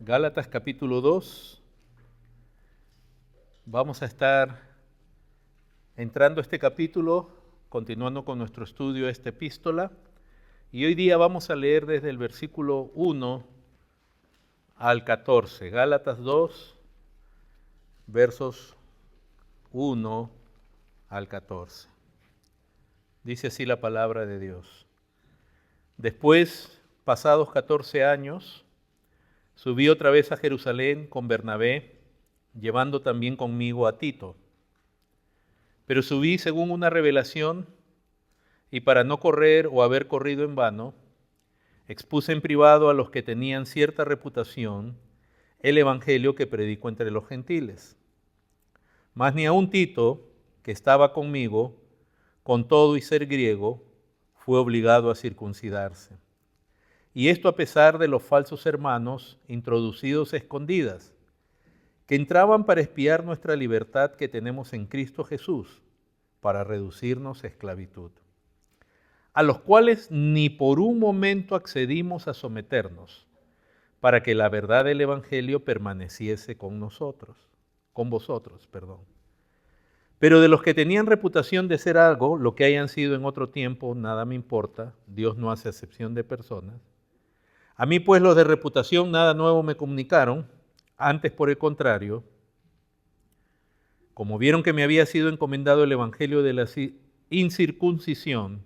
Gálatas capítulo 2. Vamos a estar entrando a este capítulo, continuando con nuestro estudio de esta epístola. Y hoy día vamos a leer desde el versículo 1 al 14. Gálatas 2, versos 1 al 14. Dice así la palabra de Dios. Después, pasados 14 años, subí otra vez a Jerusalén con Bernabé, llevando también conmigo a Tito. Pero subí según una revelación, y para no correr o haber corrido en vano, expuse en privado a los que tenían cierta reputación el evangelio que predico entre los gentiles. Mas ni aun Tito, que estaba conmigo, con todo y ser griego, fue obligado a circuncidarse. Y esto a pesar de los falsos hermanos introducidos a escondidas, que entraban para espiar nuestra libertad que tenemos en Cristo Jesús, para reducirnos a esclavitud, a los cuales ni por un momento accedimos a someternos, para que la verdad del Evangelio permaneciese con vosotros. Pero de los que tenían reputación de ser algo, lo que hayan sido en otro tiempo, nada me importa, Dios no hace acepción de personas. A mí pues los de reputación nada nuevo me comunicaron, antes por el contrario, como vieron que me había sido encomendado el evangelio de la incircuncisión,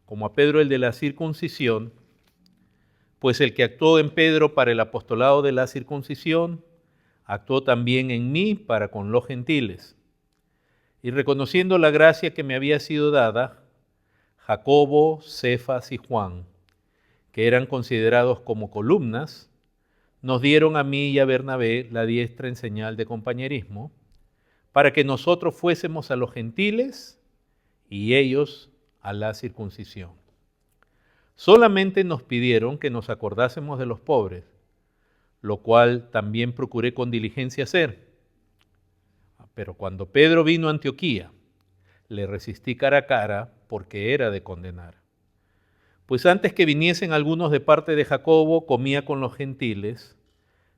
como a Pedro el de la circuncisión, pues el que actuó en Pedro para el apostolado de la circuncisión, actuó también en mí para con los gentiles. Y reconociendo la gracia que me había sido dada, Jacobo, Cefas y Juan, que eran considerados como columnas, nos dieron a mí y a Bernabé la diestra en señal de compañerismo, para que nosotros fuésemos a los gentiles y ellos a la circuncisión. Solamente nos pidieron que nos acordásemos de los pobres, lo cual también procuré con diligencia hacer. Pero cuando Pedro vino a Antioquía, le resistí cara a cara porque era de condenar. Pues antes que viniesen algunos de parte de Jacobo, comía con los gentiles,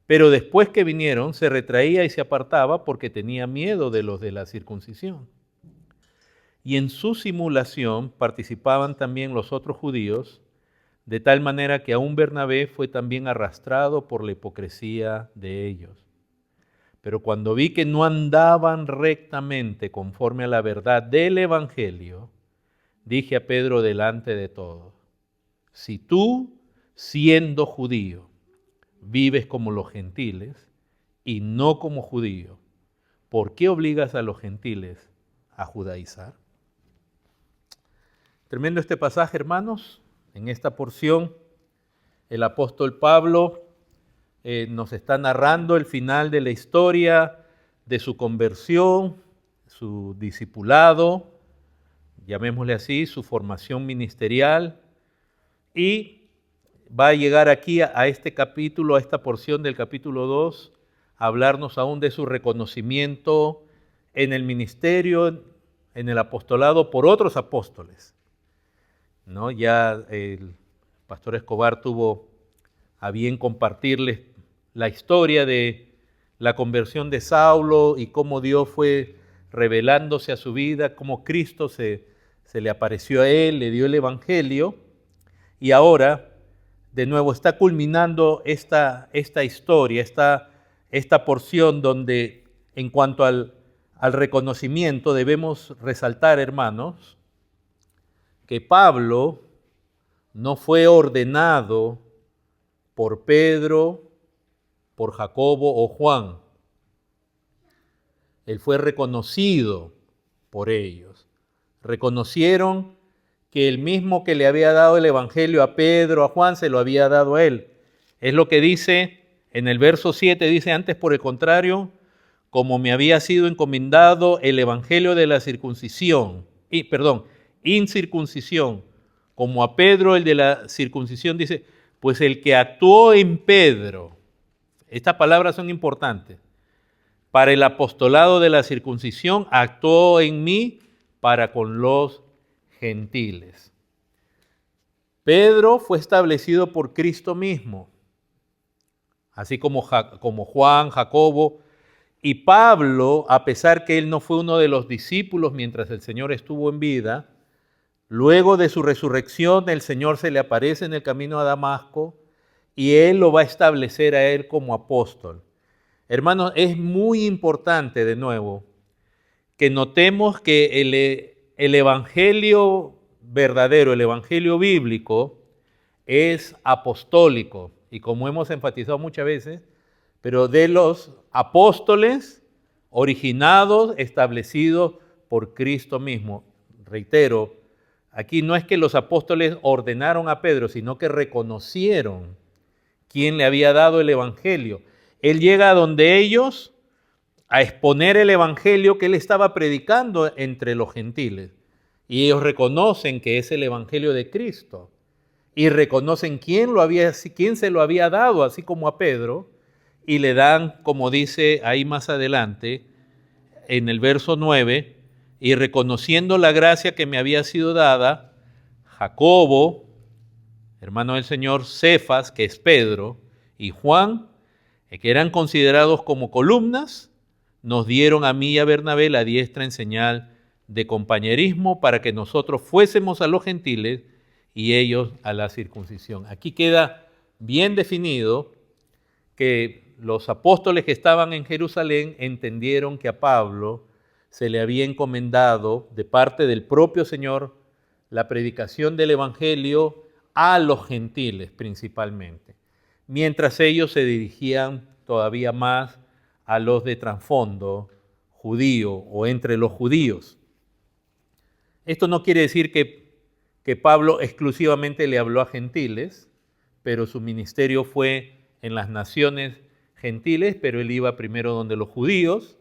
pero después que vinieron se retraía y se apartaba porque tenía miedo de los de la circuncisión. Y en su simulación participaban también los otros judíos, de tal manera que aún Bernabé fue también arrastrado por la hipocresía de ellos. Pero cuando vi que no andaban rectamente conforme a la verdad del Evangelio, dije a Pedro delante de todos: si tú, siendo judío, vives como los gentiles y no como judío, ¿por qué obligas a los gentiles a judaizar? Tremendo este pasaje, hermanos. En esta porción, el apóstol Pablo nos está narrando el final de la historia de su conversión, su discipulado, llamémosle así, su formación ministerial, y va a llegar aquí a este capítulo, a esta porción del capítulo 2, a hablarnos aún de su reconocimiento en el ministerio, en el apostolado por otros apóstoles, ¿no? Ya el pastor Escobar tuvo a bien compartirles la historia de la conversión de Saulo y cómo Dios fue revelándose a su vida, cómo Cristo se le apareció a él, le dio el evangelio, y ahora de nuevo está culminando esta historia, esta porción donde en cuanto al reconocimiento debemos resaltar, hermanos, que Pablo no fue ordenado por Pedro, por Jacobo o Juan. Él fue reconocido por ellos. Reconocieron que el mismo que le había dado el evangelio a Pedro, a Juan, se lo había dado a él. Es lo que dice en el verso 7, dice: antes por el contrario, como me había sido encomendado el evangelio de la incircuncisión, como a Pedro el de la circuncisión, dice, pues el que actuó en Pedro, estas palabras son importantes, para el apostolado de la circuncisión, actuó en mí para con los gentiles. Pedro fue establecido por Cristo mismo. así como Juan, Jacobo y Pablo, a pesar que él no fue uno de los discípulos mientras el Señor estuvo en vida. Luego de su resurrección, el Señor se le aparece en el camino a Damasco y Él lo va a establecer a Él como apóstol. Hermanos, es muy importante de nuevo que notemos que el evangelio verdadero, el evangelio bíblico, es apostólico. Y como hemos enfatizado muchas veces, pero de los apóstoles originados, establecidos por Cristo mismo. Reitero, aquí no es que los apóstoles ordenaron a Pedro, sino que reconocieron quién le había dado el evangelio. Él llega a donde ellos a exponer el evangelio que él estaba predicando entre los gentiles. Y ellos reconocen que es el evangelio de Cristo. Y reconocen quién se lo había dado, así como a Pedro. Y le dan, como dice ahí más adelante, en el verso 9, y reconociendo la gracia que me había sido dada, Jacobo, hermano del Señor, Cefas, que es Pedro, y Juan, que eran considerados como columnas, nos dieron a mí y a Bernabé la diestra en señal de compañerismo para que nosotros fuésemos a los gentiles y ellos a la circuncisión. Aquí queda bien definido que los apóstoles que estaban en Jerusalén entendieron que a Pablo se le había encomendado de parte del propio Señor la predicación del Evangelio a los gentiles principalmente, mientras ellos se dirigían todavía más a los de trasfondo judío o entre los judíos. Esto no quiere decir que Pablo exclusivamente le habló a gentiles, pero su ministerio fue en las naciones gentiles, pero él iba primero donde los judíos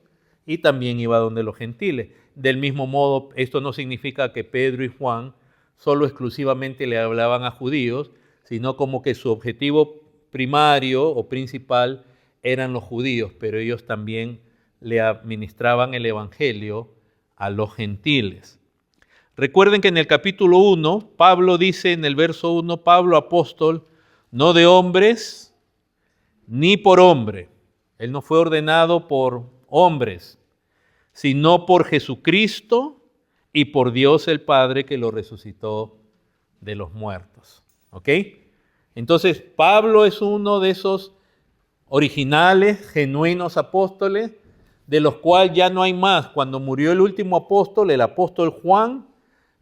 y también iba donde los gentiles. Del mismo modo, esto no significa que Pedro y Juan solo exclusivamente le hablaban a judíos, sino como que su objetivo primario o principal eran los judíos, pero ellos también le administraban el evangelio a los gentiles. Recuerden que en el capítulo 1, Pablo dice en el verso 1, Pablo apóstol, no de hombres ni por hombre. Él no fue ordenado por hombres, sino por Jesucristo y por Dios el Padre que lo resucitó de los muertos. ¿Ok? Entonces, Pablo es uno de esos originales, genuinos apóstoles, de los cuales ya no hay más. Cuando murió el último apóstol, el apóstol Juan,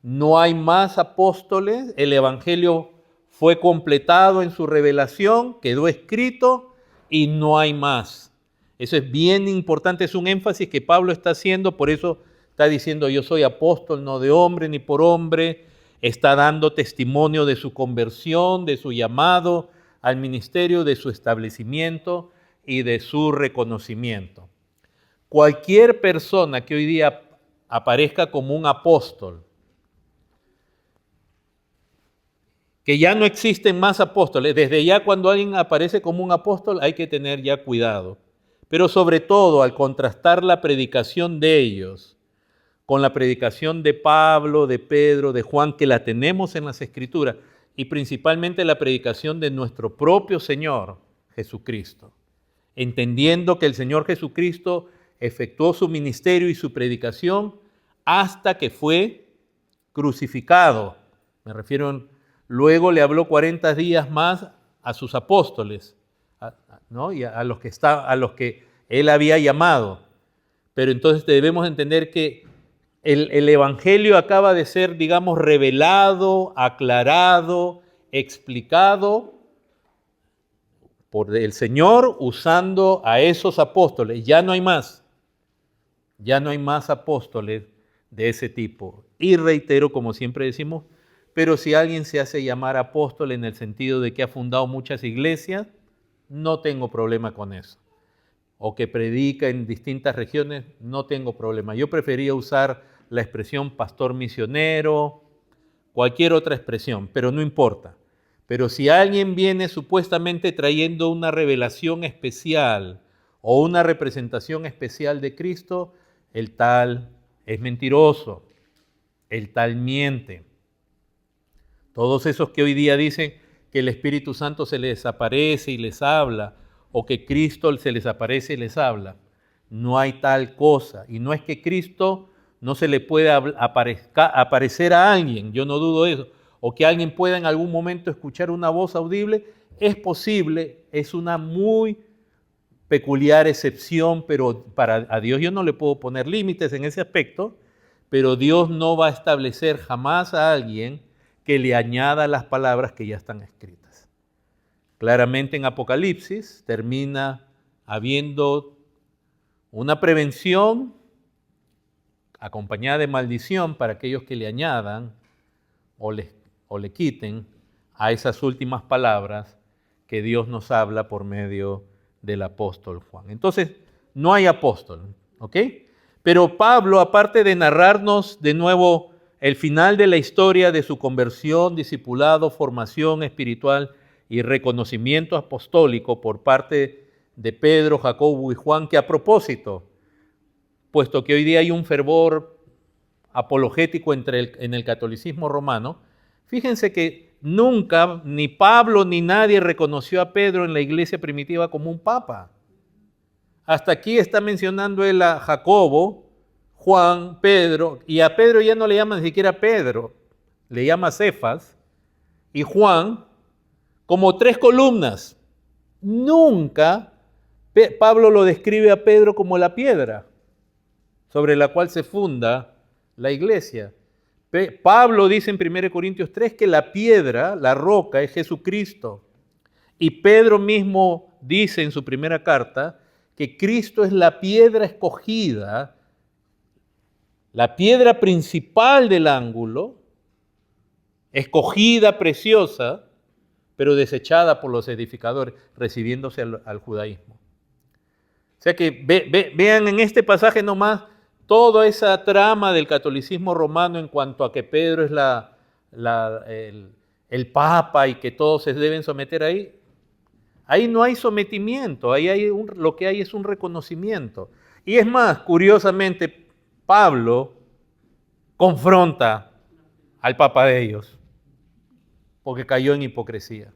no hay más apóstoles. El evangelio fue completado en su revelación, quedó escrito y no hay más. Eso es bien importante, es un énfasis que Pablo está haciendo, por eso está diciendo yo soy apóstol no de hombre ni por hombre, está dando testimonio de su conversión, de su llamado al ministerio, de su establecimiento y de su reconocimiento. Cualquier persona que hoy día aparezca como un apóstol, que ya no existen más apóstoles, desde ya cuando alguien aparece como un apóstol hay que tener ya cuidado, pero sobre todo al contrastar la predicación de ellos con la predicación de Pablo, de Pedro, de Juan, que la tenemos en las Escrituras, y principalmente la predicación de nuestro propio Señor Jesucristo, entendiendo que el Señor Jesucristo efectuó su ministerio y su predicación hasta que fue crucificado. Me refiero, luego le habló 40 días más a sus apóstoles, ¿no? Y a los que él había llamado. Pero entonces debemos entender que el Evangelio acaba de ser, digamos, revelado, aclarado, explicado por el Señor usando a esos apóstoles. Ya no hay más apóstoles de ese tipo. Y reitero, como siempre decimos, pero si alguien se hace llamar apóstol en el sentido de que ha fundado muchas iglesias, no tengo problema con eso. O que predica en distintas regiones, no tengo problema. Yo prefería usar la expresión pastor misionero, cualquier otra expresión, pero no importa. Pero si alguien viene supuestamente trayendo una revelación especial o una representación especial de Cristo, el tal es mentiroso, el tal miente. Todos esos que hoy día dicen que el Espíritu Santo se les aparece y les habla, o que Cristo se les aparece y les habla. No hay tal cosa. Y no es que Cristo no se le pueda aparecer a alguien, yo no dudo de eso, o que alguien pueda en algún momento escuchar una voz audible, es posible, es una muy peculiar excepción, pero a Dios yo no le puedo poner límites en ese aspecto, pero Dios no va a establecer jamás a alguien que le añada las palabras que ya están escritas. Claramente en Apocalipsis termina habiendo una prevención acompañada de maldición para aquellos que le añadan o le quiten a esas últimas palabras que Dios nos habla por medio del apóstol Juan. Entonces, no hay apóstol, ¿ok? Pero Pablo, aparte de narrarnos de nuevo el final de la historia de su conversión, discipulado, formación espiritual y reconocimiento apostólico por parte de Pedro, Jacobo y Juan, que a propósito, puesto que hoy día hay un fervor apologético en el catolicismo romano, fíjense que nunca ni Pablo ni nadie reconoció a Pedro en la iglesia primitiva como un papa. Hasta aquí está mencionando él a Jacobo, Juan, Pedro, y a Pedro ya no le llama ni siquiera Pedro, le llama Cefas, y Juan como 3 columnas. Nunca Pablo lo describe a Pedro como la piedra sobre la cual se funda la iglesia. Pablo dice en 1 Corintios 3 que la piedra, la roca, es Jesucristo. Y Pedro mismo dice en su primera carta que Cristo es la piedra escogida, la piedra principal del ángulo, escogida, preciosa, pero desechada por los edificadores, recibiéndose al judaísmo. O sea que vean en este pasaje nomás toda esa trama del catolicismo romano en cuanto a que Pedro es el papa y que todos se deben someter ahí. Ahí no hay sometimiento, lo que hay es un reconocimiento. Y es más, curiosamente, Pablo confronta al papa de ellos, porque cayó en hipocresía.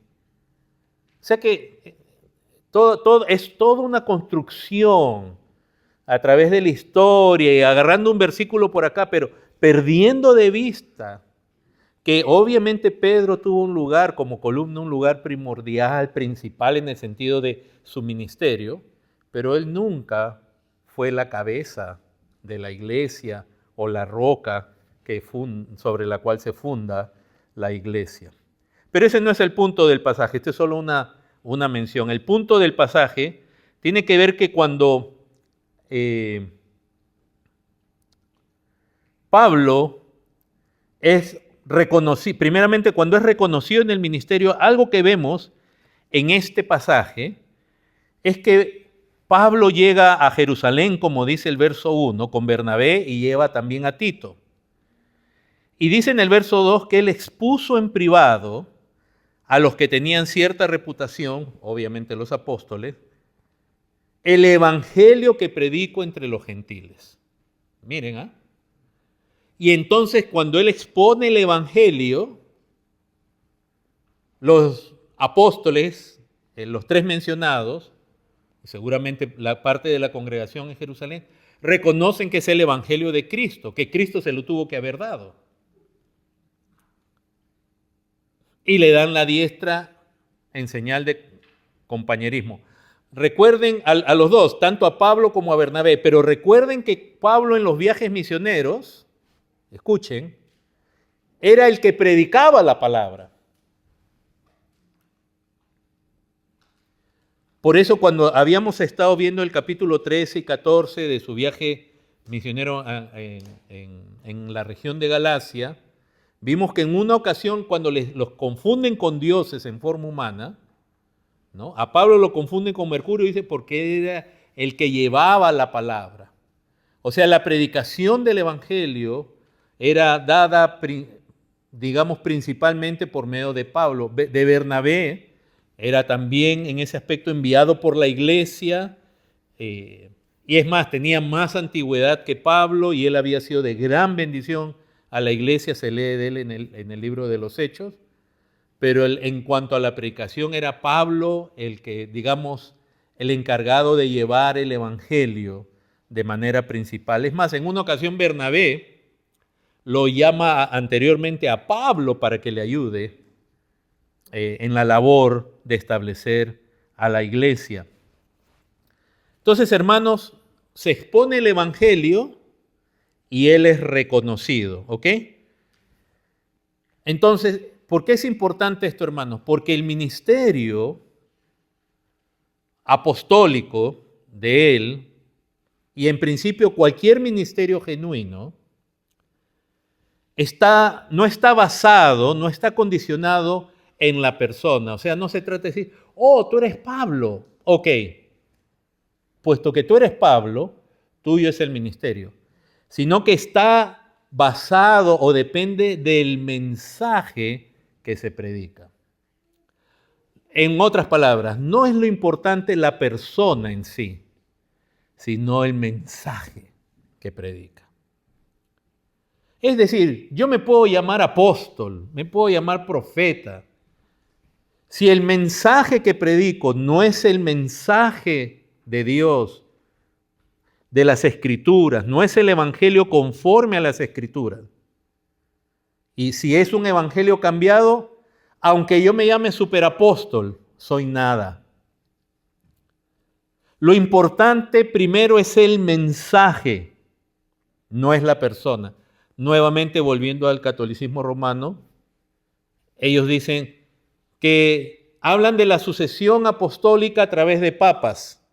O sea que es toda una construcción a través de la historia y agarrando un versículo por acá, pero perdiendo de vista que obviamente Pedro tuvo un lugar como columna, un lugar primordial, principal en el sentido de su ministerio, pero él nunca fue la cabeza de la iglesia o la roca sobre la cual se funda la iglesia. Pero ese no es el punto del pasaje, esto es solo una mención. El punto del pasaje tiene que ver que cuando Pablo es reconocido, primeramente cuando es reconocido en el ministerio, algo que vemos en este pasaje es que Pablo llega a Jerusalén, como dice el verso 1, con Bernabé y lleva también a Tito. Y dice en el verso 2 que él expuso en privado a los que tenían cierta reputación, obviamente los apóstoles, el evangelio que predico entre los gentiles. Miren, ¿ah? Y entonces cuando él expone el evangelio, los apóstoles, los 3 mencionados, seguramente la parte de la congregación en Jerusalén, reconocen que es el evangelio de Cristo, que Cristo se lo tuvo que haber dado. Y le dan la diestra en señal de compañerismo. Recuerden a los dos, tanto a Pablo como a Bernabé, pero recuerden que Pablo en los viajes misioneros, escuchen, era el que predicaba la palabra. Por eso cuando habíamos estado viendo el capítulo 13 y 14 de su viaje misionero en la región de Galacia, vimos que en una ocasión cuando los confunden con dioses en forma humana, ¿no? A Pablo lo confunden con Mercurio, dice, porque era el que llevaba la palabra. O sea, la predicación del evangelio era dada, digamos, principalmente por medio de Pablo. De Bernabé era también en ese aspecto enviado por la iglesia, y es más, tenía más antigüedad que Pablo y él había sido de gran bendición a la iglesia, se lee de él en el libro de los Hechos. Pero en cuanto a la predicación era Pablo el que, digamos, el encargado de llevar el evangelio de manera principal. Es más, en una ocasión Bernabé lo llama anteriormente a Pablo para que le ayude en la labor de establecer a la iglesia. Entonces, hermanos, se expone el evangelio y él es reconocido, ¿ok? Entonces, ¿por qué es importante esto, hermanos? Porque el ministerio apostólico de él, y en principio cualquier ministerio genuino, no está basado, no está condicionado en la persona. O sea, no se trata de decir, oh, tú eres Pablo. Ok, puesto que tú eres Pablo, tuyo es el ministerio. Sino que está basado o depende del mensaje que se predica. En otras palabras, no es lo importante la persona en sí, sino el mensaje que predica. Es decir, yo me puedo llamar apóstol, me puedo llamar profeta. Si el mensaje que predico no es el mensaje de Dios, de las Escrituras, no es el evangelio conforme a las Escrituras, y si es un evangelio cambiado, aunque yo me llame superapóstol, soy nada. Lo importante primero es el mensaje, no es la persona. Nuevamente, volviendo al catolicismo romano, ellos dicen que hablan de la sucesión apostólica a través de papas.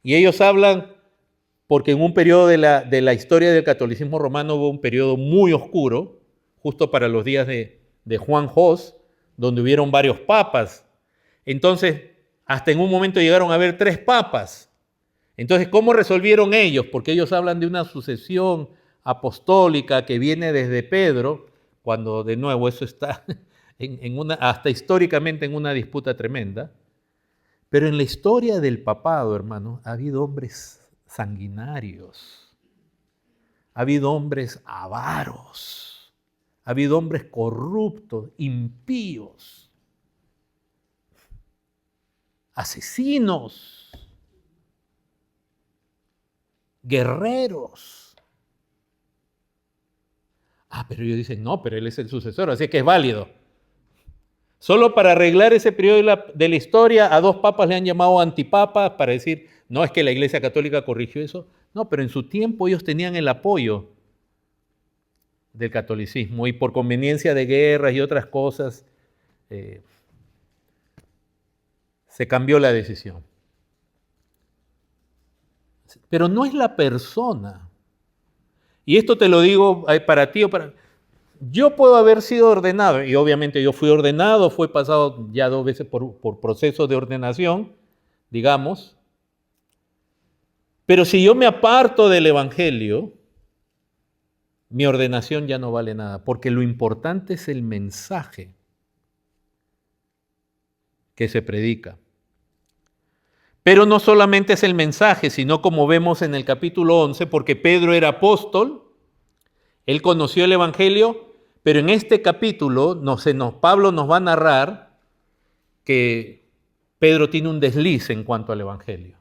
Y ellos hablan, porque en un periodo de la historia del catolicismo romano hubo un periodo muy oscuro, justo para los días de Juan Hus, donde hubieron varios papas. Entonces, hasta en un momento llegaron a haber 3 papas. Entonces, ¿cómo resolvieron ellos? Porque ellos hablan de una sucesión apostólica que viene desde Pedro, cuando de nuevo eso está hasta históricamente en una disputa tremenda. Pero en la historia del papado, hermano, ha habido hombres sanguinarios, ha habido hombres avaros, ha habido hombres corruptos, impíos, asesinos, guerreros. Pero ellos dicen, no, pero él es el sucesor, así que es válido. Solo para arreglar ese periodo de la historia, a 2 papas le han llamado antipapas para decir, no, es que la Iglesia Católica corrigió eso. No, pero en su tiempo ellos tenían el apoyo del catolicismo y por conveniencia de guerras y otras cosas, se cambió la decisión. Pero no es la persona. Y esto te lo digo para ti o para... Yo puedo haber sido ordenado, y obviamente yo fui ordenado, fui pasado ya 2 veces por procesos de ordenación, digamos. Pero si yo me aparto del evangelio, mi ordenación ya no vale nada, porque lo importante es el mensaje que se predica. Pero no solamente es el mensaje, sino como vemos en el capítulo 11, porque Pedro era apóstol, él conoció el evangelio, pero en este capítulo Pablo nos va a narrar que Pedro tiene un desliz en cuanto al evangelio.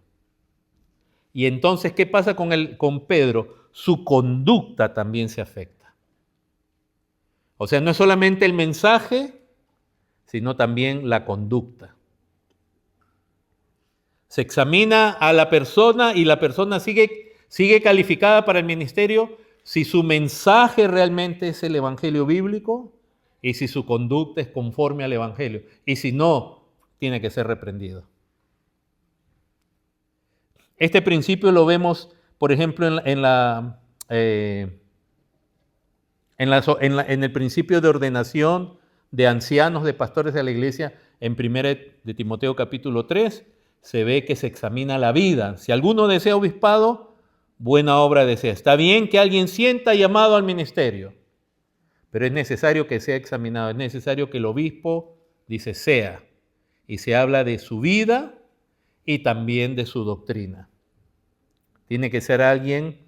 Y entonces, ¿qué pasa con Pedro? Su conducta también se afecta. O sea, no es solamente el mensaje, sino también la conducta. Se examina a la persona y la persona sigue calificada para el ministerio si su mensaje realmente es el evangelio bíblico y si su conducta es conforme al evangelio. Y si no, tiene que ser reprendido. Este principio lo vemos, por ejemplo, en el principio de ordenación de ancianos, de pastores de la iglesia, en 1 de Timoteo capítulo 3, se ve que se examina la vida. Si alguno desea obispado, buena obra desea. Está bien que alguien sienta llamado al ministerio, pero es necesario que sea examinado, es necesario que el obispo, dice, sea, y se habla de su vida y también de su doctrina. Tiene que ser alguien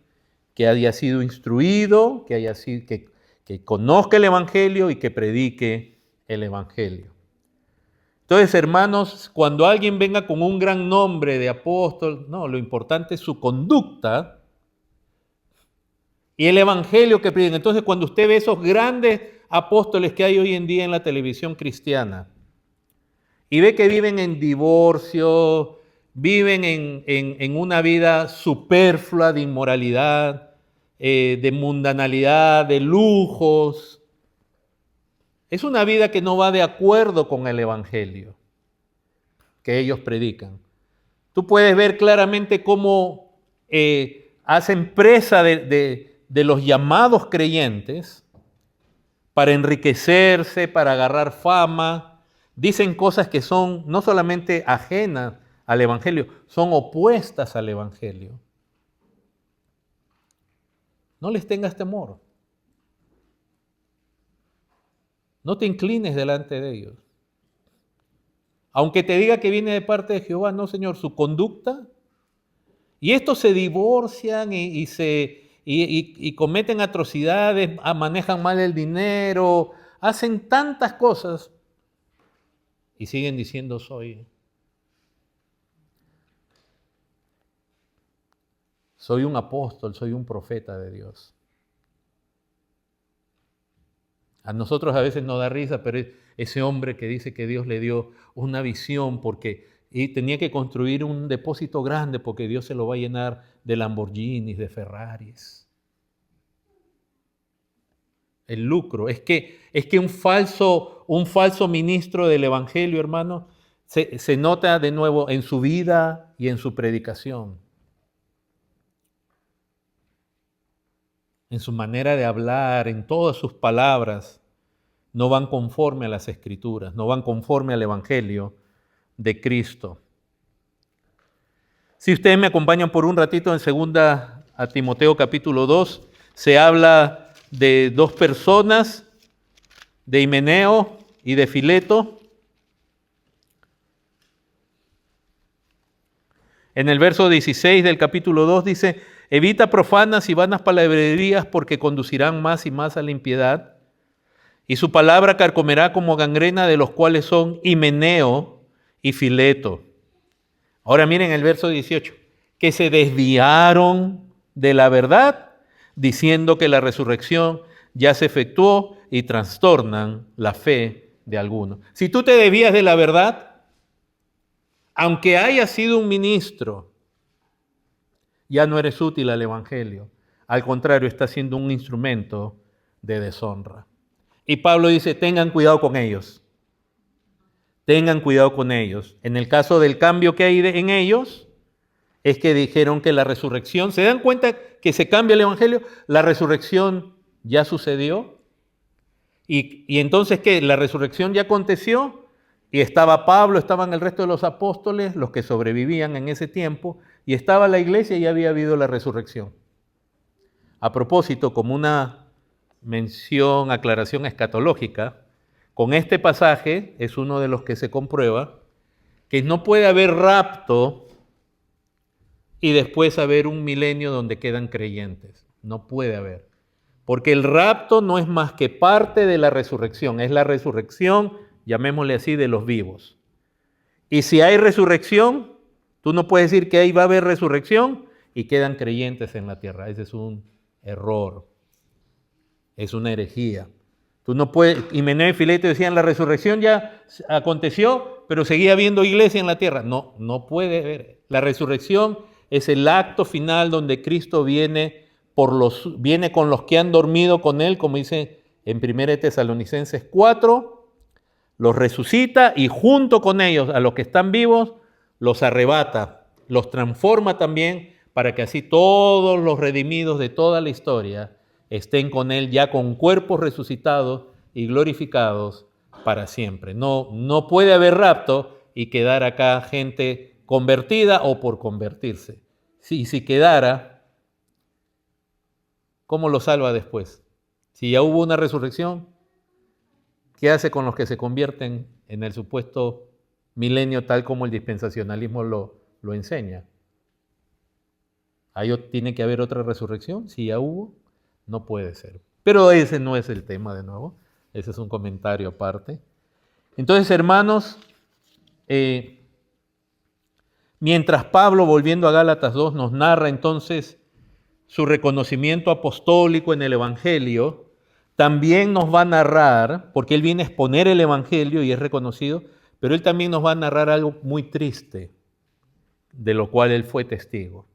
que haya sido instruido, que conozca el evangelio y que predique el evangelio. Entonces, hermanos, cuando alguien venga con un gran nombre de apóstol, no, lo importante es su conducta y el evangelio que predican. Entonces, cuando usted ve esos grandes apóstoles que hay hoy en día en la televisión cristiana y ve que viven en divorcio, viven en una vida superflua de inmoralidad, de mundanalidad, de lujos, es una vida que no va de acuerdo con el evangelio que ellos predican. Tú puedes ver claramente cómo hacen presa de los llamados creyentes para enriquecerse, para agarrar fama. Dicen cosas que son no solamente ajenas al evangelio, son opuestas al evangelio. No les tengas temor. No te inclines delante de ellos. Aunque te diga que viene de parte de Jehová, no, Señor, su conducta. Y estos se divorcian y cometen atrocidades, manejan mal el dinero, hacen tantas cosas y siguen diciendo soy un apóstol, soy un profeta de Dios. A nosotros a veces nos da risa, pero ese hombre que dice que Dios le dio una visión y tenía que construir un depósito grande porque Dios se lo va a llenar de Lamborghinis, de Ferraris. El lucro. Es que un falso ministro del Evangelio, hermano, se nota de nuevo en su vida y en su predicación. En su manera de hablar, en todas sus palabras, no van conforme a las Escrituras, no van conforme al Evangelio de Cristo. Si ustedes me acompañan por un ratito en 2 a Timoteo capítulo 2, se habla de dos personas, de Himeneo y de Fileto. En el verso 16 del capítulo 2 dice: evita profanas y vanas palabrerías porque conducirán más y más a la impiedad. Y su palabra carcomerá como gangrena, de los cuales son Himeneo y Fileto. Ahora miren el verso 18, que se desviaron de la verdad, diciendo que la resurrección ya se efectuó y trastornan la fe de algunos. Si tú te desvías de la verdad, aunque hayas sido un ministro, ya no eres útil al evangelio. Al contrario, estás siendo un instrumento de deshonra. Y Pablo dice, tengan cuidado con ellos. Tengan cuidado con ellos. En el caso del cambio que hay en ellos, es que dijeron que la resurrección, ¿se dan cuenta que se cambia el evangelio? La resurrección ya sucedió. Y entonces, ¿qué? La resurrección ya aconteció y estaba Pablo, estaban el resto de los apóstoles, los que sobrevivían en ese tiempo, y estaba la iglesia y ya había habido la resurrección. A propósito, como una mención, aclaración escatológica, con este pasaje es uno de los que se comprueba que no puede haber rapto y después haber un milenio donde quedan creyentes. No puede haber. Porque el rapto no es más que parte de la resurrección, es la resurrección, llamémosle así, de los vivos. Y si hay resurrección, tú no puedes decir que ahí va a haber resurrección y quedan creyentes en la tierra. Ese es un error, es una herejía. Tú no puedes, Himeneo y Fileto decían, la resurrección ya aconteció, pero seguía habiendo iglesia en la tierra. No, no puede haber. La resurrección es el acto final donde Cristo viene con los que han dormido con Él, como dice en 1 Tesalonicenses 4, los resucita y junto con ellos, a los que están vivos, los arrebata, los transforma también para que así todos los redimidos de toda la historia estén con Él ya con cuerpos resucitados y glorificados para siempre. No puede haber rapto y quedar acá gente convertida o por convertirse. Si quedara, ¿cómo lo salva después? Si ya hubo una resurrección, ¿qué hace con los que se convierten en el supuesto milenio tal como el dispensacionalismo lo enseña? ¿Ahí tiene que haber otra resurrección? Si ya hubo, no puede ser. Pero ese no es el tema de nuevo. Ese es un comentario aparte. Entonces, hermanos, Mientras Pablo, volviendo a Gálatas 2, nos narra entonces su reconocimiento apostólico en el Evangelio, también nos va a narrar, porque él viene a exponer el Evangelio y es reconocido, pero él también nos va a narrar algo muy triste, de lo cual él fue testigo,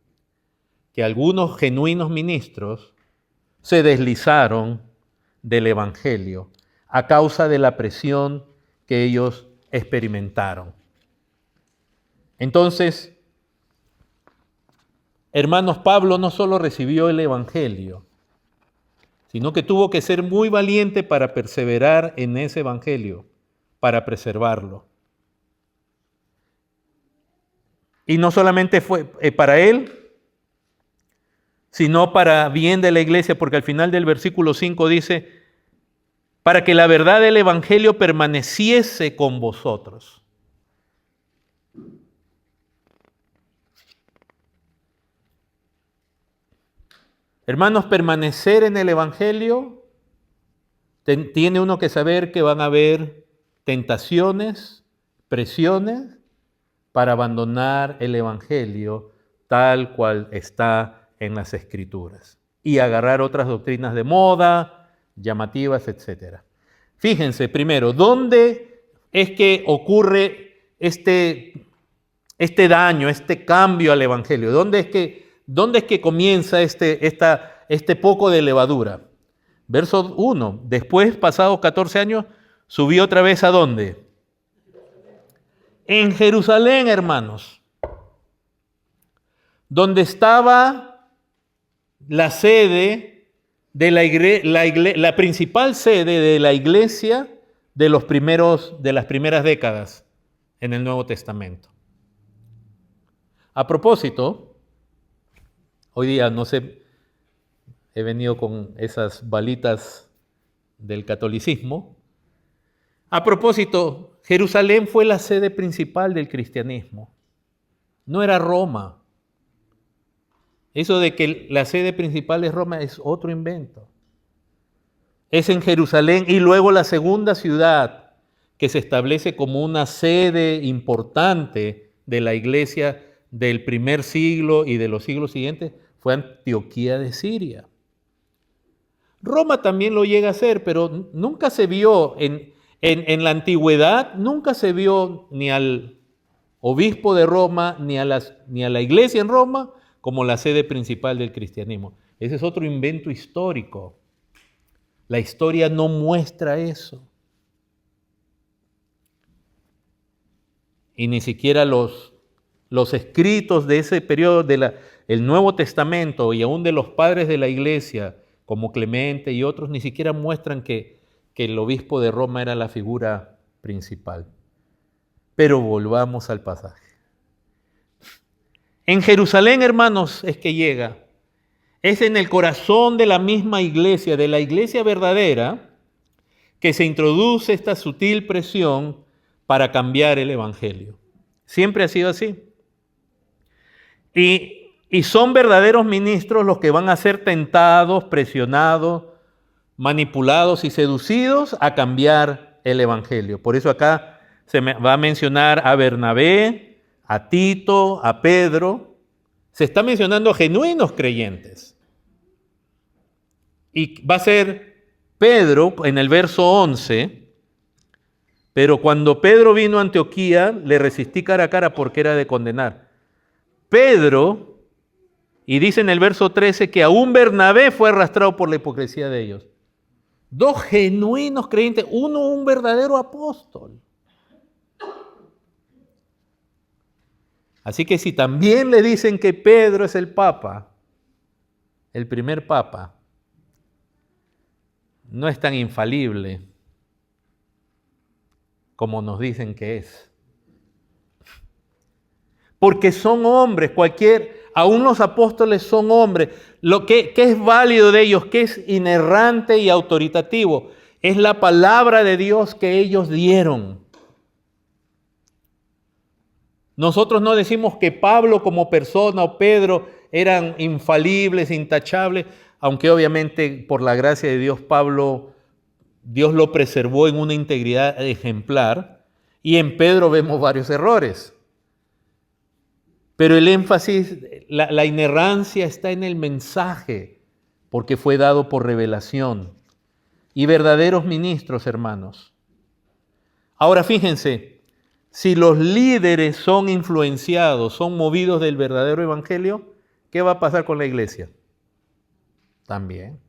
que algunos genuinos ministros se deslizaron del Evangelio a causa de la presión que ellos experimentaron. Entonces, hermanos, Pablo no solo recibió el Evangelio, sino que tuvo que ser muy valiente para perseverar en ese Evangelio, para preservarlo. Y no solamente fue para él, sino para bien de la iglesia, porque al final del versículo 5 dice, para que la verdad del Evangelio permaneciese con vosotros. Hermanos, permanecer en el Evangelio, tiene uno que saber que van a haber tentaciones, presiones, para abandonar el Evangelio tal cual está en las Escrituras y agarrar otras doctrinas de moda, llamativas, etc. Fíjense primero, ¿dónde es que ocurre este daño, este cambio al Evangelio? ¿Dónde es que comienza este poco de levadura? Verso 1, después, pasados 14 años, subió otra vez ¿a dónde? En Jerusalén, hermanos, donde estaba la sede de la principal sede de la iglesia de las primeras décadas en el Nuevo Testamento. A propósito, hoy día no sé, he venido con esas balitas del catolicismo. A propósito, Jerusalén fue la sede principal del cristianismo. No era Roma. Eso de que la sede principal es Roma es otro invento. Es en Jerusalén y luego la segunda ciudad que se establece como una sede importante de la iglesia del primer siglo y de los siglos siguientes fue Antioquía de Siria. Roma también lo llega a ser, pero nunca se vio en la antigüedad, nunca se vio ni al obispo de Roma ni a la iglesia en Roma como la sede principal del cristianismo. Ese es otro invento histórico. La historia no muestra eso. Y ni siquiera los escritos de ese periodo del Nuevo Testamento y aún de los padres de la iglesia, como Clemente y otros, ni siquiera muestran que el obispo de Roma era la figura principal. Pero volvamos al pasaje. En Jerusalén, hermanos, es que llega. Es en el corazón de la misma iglesia, de la iglesia verdadera, que se introduce esta sutil presión para cambiar el evangelio. Siempre ha sido así. Y son verdaderos ministros los que van a ser tentados, presionados, manipulados y seducidos a cambiar el evangelio. Por eso acá se va a mencionar a Bernabé, a Tito, a Pedro. Se está mencionando a genuinos creyentes. Y va a ser Pedro en el verso 11. Pero cuando Pedro vino a Antioquía, le resistí cara a cara porque era de condenar. Pedro, y dice en el verso 13 que aún Bernabé fue arrastrado por la hipocresía de ellos. Dos genuinos creyentes, uno un verdadero apóstol. Así que si también le dicen que Pedro es el Papa, el primer Papa, no es tan infalible como nos dicen que es. Porque son hombres, aún los apóstoles son hombres. Lo que es válido de ellos, que es inerrante y autoritativo, es la palabra de Dios que ellos dieron. Nosotros no decimos que Pablo como persona o Pedro eran infalibles, intachables, aunque obviamente por la gracia de Dios Dios lo preservó en una integridad ejemplar Y en Pedro vemos varios errores. Pero el énfasis, la inerrancia está en el mensaje, porque fue dado por revelación. Y verdaderos ministros, hermanos. Ahora fíjense, si los líderes son influenciados, son movidos del verdadero evangelio, ¿qué va a pasar con la iglesia? También.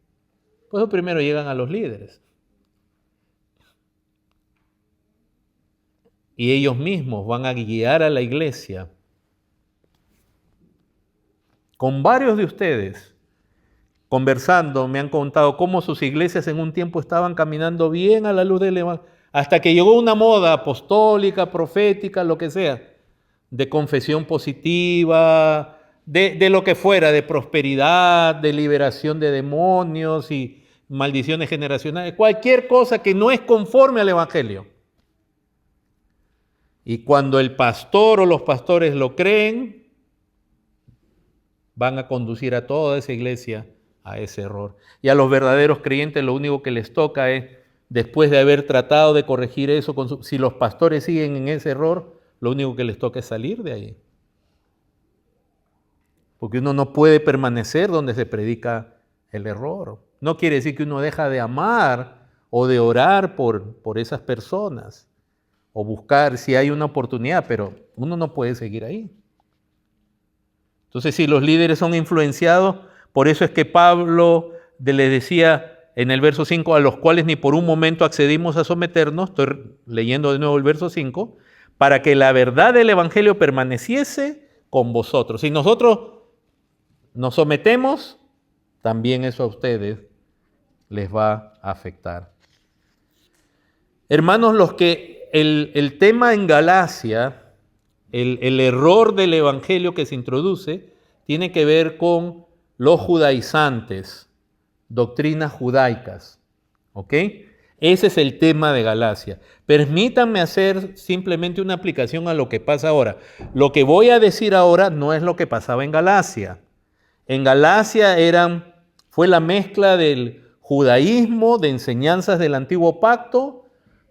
Pues primero llegan a los líderes. Y ellos mismos van a guiar a la iglesia. Con varios de ustedes, conversando, me han contado cómo sus iglesias en un tiempo estaban caminando bien a la luz del evangelio, hasta que llegó una moda apostólica, profética, lo que sea, de confesión positiva, de lo que fuera, de prosperidad, de liberación de demonios y maldiciones generacionales, cualquier cosa que no es conforme al evangelio. Y cuando el pastor o los pastores lo creen, van a conducir a toda esa iglesia a ese error. Y a los verdaderos creyentes lo único que les toca es, después de haber tratado de corregir eso, si los pastores siguen en ese error, lo único que les toca es salir de ahí. Porque uno no puede permanecer donde se predica el error. No quiere decir que uno deja de amar o de orar por esas personas o buscar si hay una oportunidad, pero uno no puede seguir ahí. Entonces, si los líderes son influenciados, por eso es que Pablo les decía en el verso 5, a los cuales ni por un momento accedimos a someternos, estoy leyendo de nuevo el verso 5, para que la verdad del evangelio permaneciese con vosotros. Si nosotros nos sometemos, también eso a ustedes les va a afectar. Hermanos, los que el tema en Galacia, el error del evangelio que se introduce, tiene que ver con los judaizantes, doctrinas judaicas. ¿Ok? Ese es el tema de Galacia. Permítanme hacer simplemente una aplicación a lo que pasa ahora. Lo que voy a decir ahora no es lo que pasaba en Galacia. En Galacia fue la mezcla del judaísmo, de enseñanzas del antiguo pacto,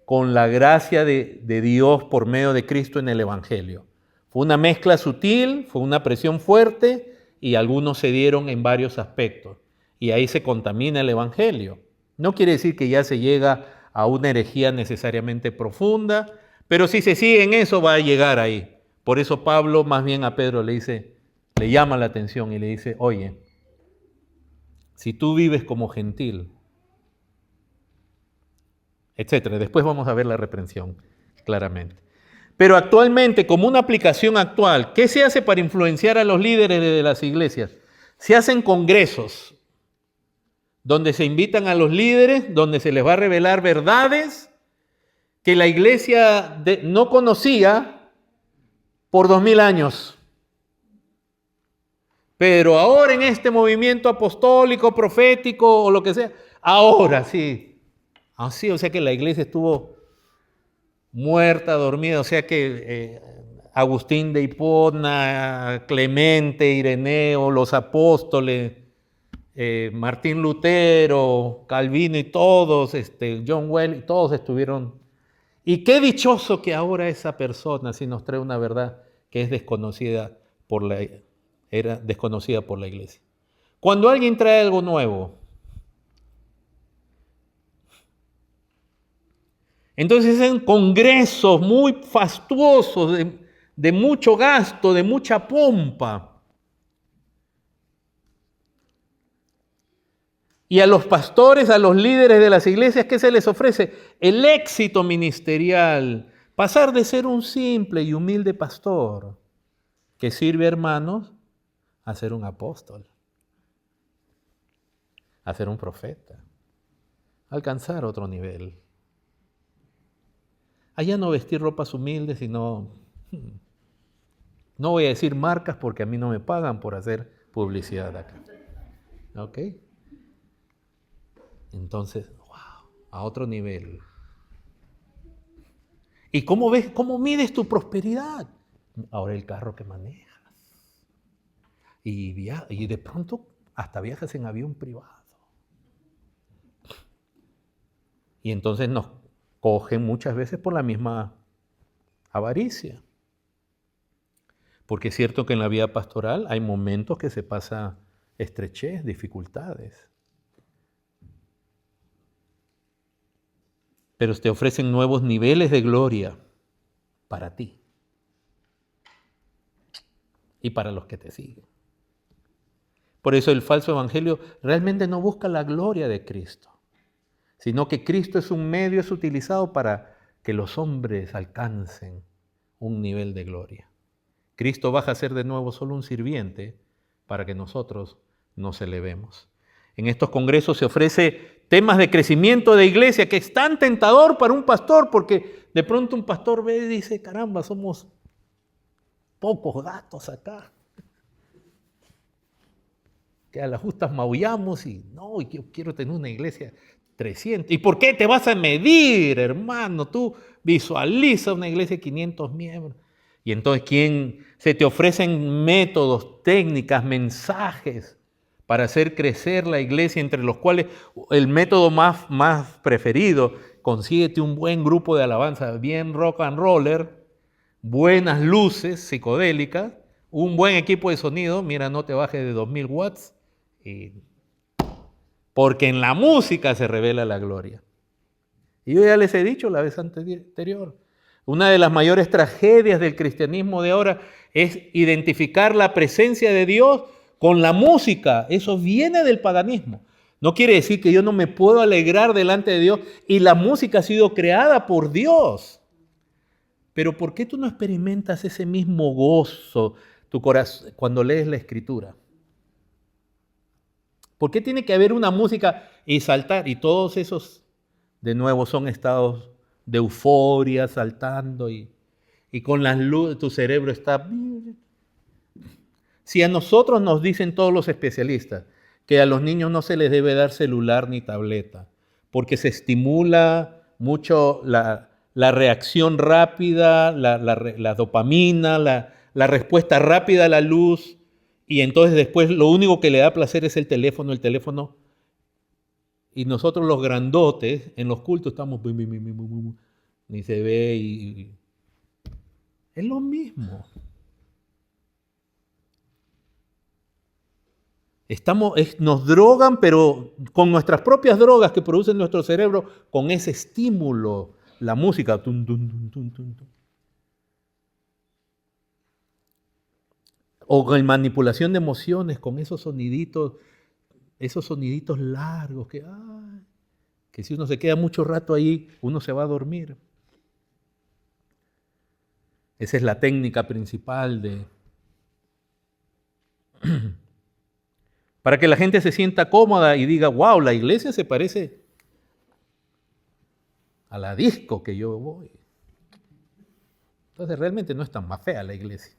con la gracia de Dios por medio de Cristo en el Evangelio. Fue una mezcla sutil, fue una presión fuerte y algunos cedieron en varios aspectos. Y ahí se contamina el Evangelio. No quiere decir que ya se llega a una herejía necesariamente profunda, pero si se sigue en eso va a llegar ahí. Por eso Pablo más bien a Pedro le llama la atención y le dice, oye, si tú vives como gentil, etcétera. Después vamos a ver la reprensión claramente. Pero actualmente, como una aplicación actual, ¿qué se hace para influenciar a los líderes de las iglesias? Se hacen congresos donde se invitan a los líderes, donde se les va a revelar verdades que la iglesia no conocía por 2000 años. Pero ahora en este movimiento apostólico, profético o lo que sea, ahora sí. Así, o sea que la iglesia estuvo muerta, dormida, o sea que Agustín de Hipona, Clemente, Ireneo, los apóstoles, Martín Lutero, Calvino y todos, John Wesley, todos estuvieron. Y qué dichoso que ahora esa persona sí nos trae una verdad que es desconocida era desconocida por la iglesia. Cuando alguien trae algo nuevo, entonces en congresos muy fastuosos, de mucho gasto, de mucha pompa. Y a los pastores, a los líderes de las iglesias, ¿qué se les ofrece? El éxito ministerial. Pasar de ser un simple y humilde pastor que sirve a hermanos a ser un apóstol, a ser un profeta, a alcanzar otro nivel. Allá no vestir ropas humildes, sino, no voy a decir marcas porque a mí no me pagan por hacer publicidad acá. ¿Ok? Entonces, wow, a otro nivel. ¿Y cómo mides tu prosperidad? Ahora el carro que manejas. Y de pronto hasta viajas en avión privado. Y entonces nos cogen muchas veces por la misma avaricia. Porque es cierto que en la vida pastoral hay momentos que se pasa estrechez, dificultades. Pero te ofrecen nuevos niveles de gloria para ti y para los que te siguen. Por eso el falso evangelio realmente no busca la gloria de Cristo, sino que Cristo es un medio, es utilizado para que los hombres alcancen un nivel de gloria. Cristo baja a ser de nuevo solo un sirviente para que nosotros nos elevemos. En estos congresos se ofrece temas de crecimiento de iglesia que es tan tentador para un pastor, porque de pronto un pastor ve y dice, caramba, somos pocos gatos acá, que a las justas maullamos y no, yo quiero tener una iglesia 300. ¿Y por qué te vas a medir, hermano? Tú visualiza una iglesia de 500 miembros. Y entonces, ¿quién se te ofrecen métodos, técnicas, mensajes para hacer crecer la iglesia, entre los cuales el método más preferido, consíguete un buen grupo de alabanza, bien rock and roller, buenas luces psicodélicas, un buen equipo de sonido, mira, no te bajes de 2000 watts, porque en la música se revela la gloria. Y yo ya les he dicho la vez anterior, una de las mayores tragedias del cristianismo de ahora es identificar la presencia de Dios con la música. Eso viene del paganismo. No quiere decir que yo no me puedo alegrar delante de Dios y la música ha sido creada por Dios. Pero ¿por qué tú no experimentas ese mismo gozo tu corazón cuando lees la Escritura? ¿Por qué tiene que haber una música y saltar? Y todos esos, de nuevo, son estados de euforia, saltando y con las luces, tu cerebro está... Si a nosotros nos dicen todos los especialistas que a los niños no se les debe dar celular ni tableta, porque se estimula mucho la reacción rápida, la dopamina, la respuesta rápida a la luz, y entonces después lo único que le da placer es el teléfono, y nosotros los grandotes en los cultos estamos, ni se ve, y es lo mismo. Nos drogan, pero con nuestras propias drogas que producen nuestro cerebro, con ese estímulo, la música. Tum, tum, tum, tum, tum, tum. O con manipulación de emociones, con esos soniditos largos, que si uno se queda mucho rato ahí, uno se va a dormir. Esa es la técnica principal para que la gente se sienta cómoda y diga, wow, la iglesia se parece a la disco que yo voy. Entonces realmente no es tan más fea la iglesia.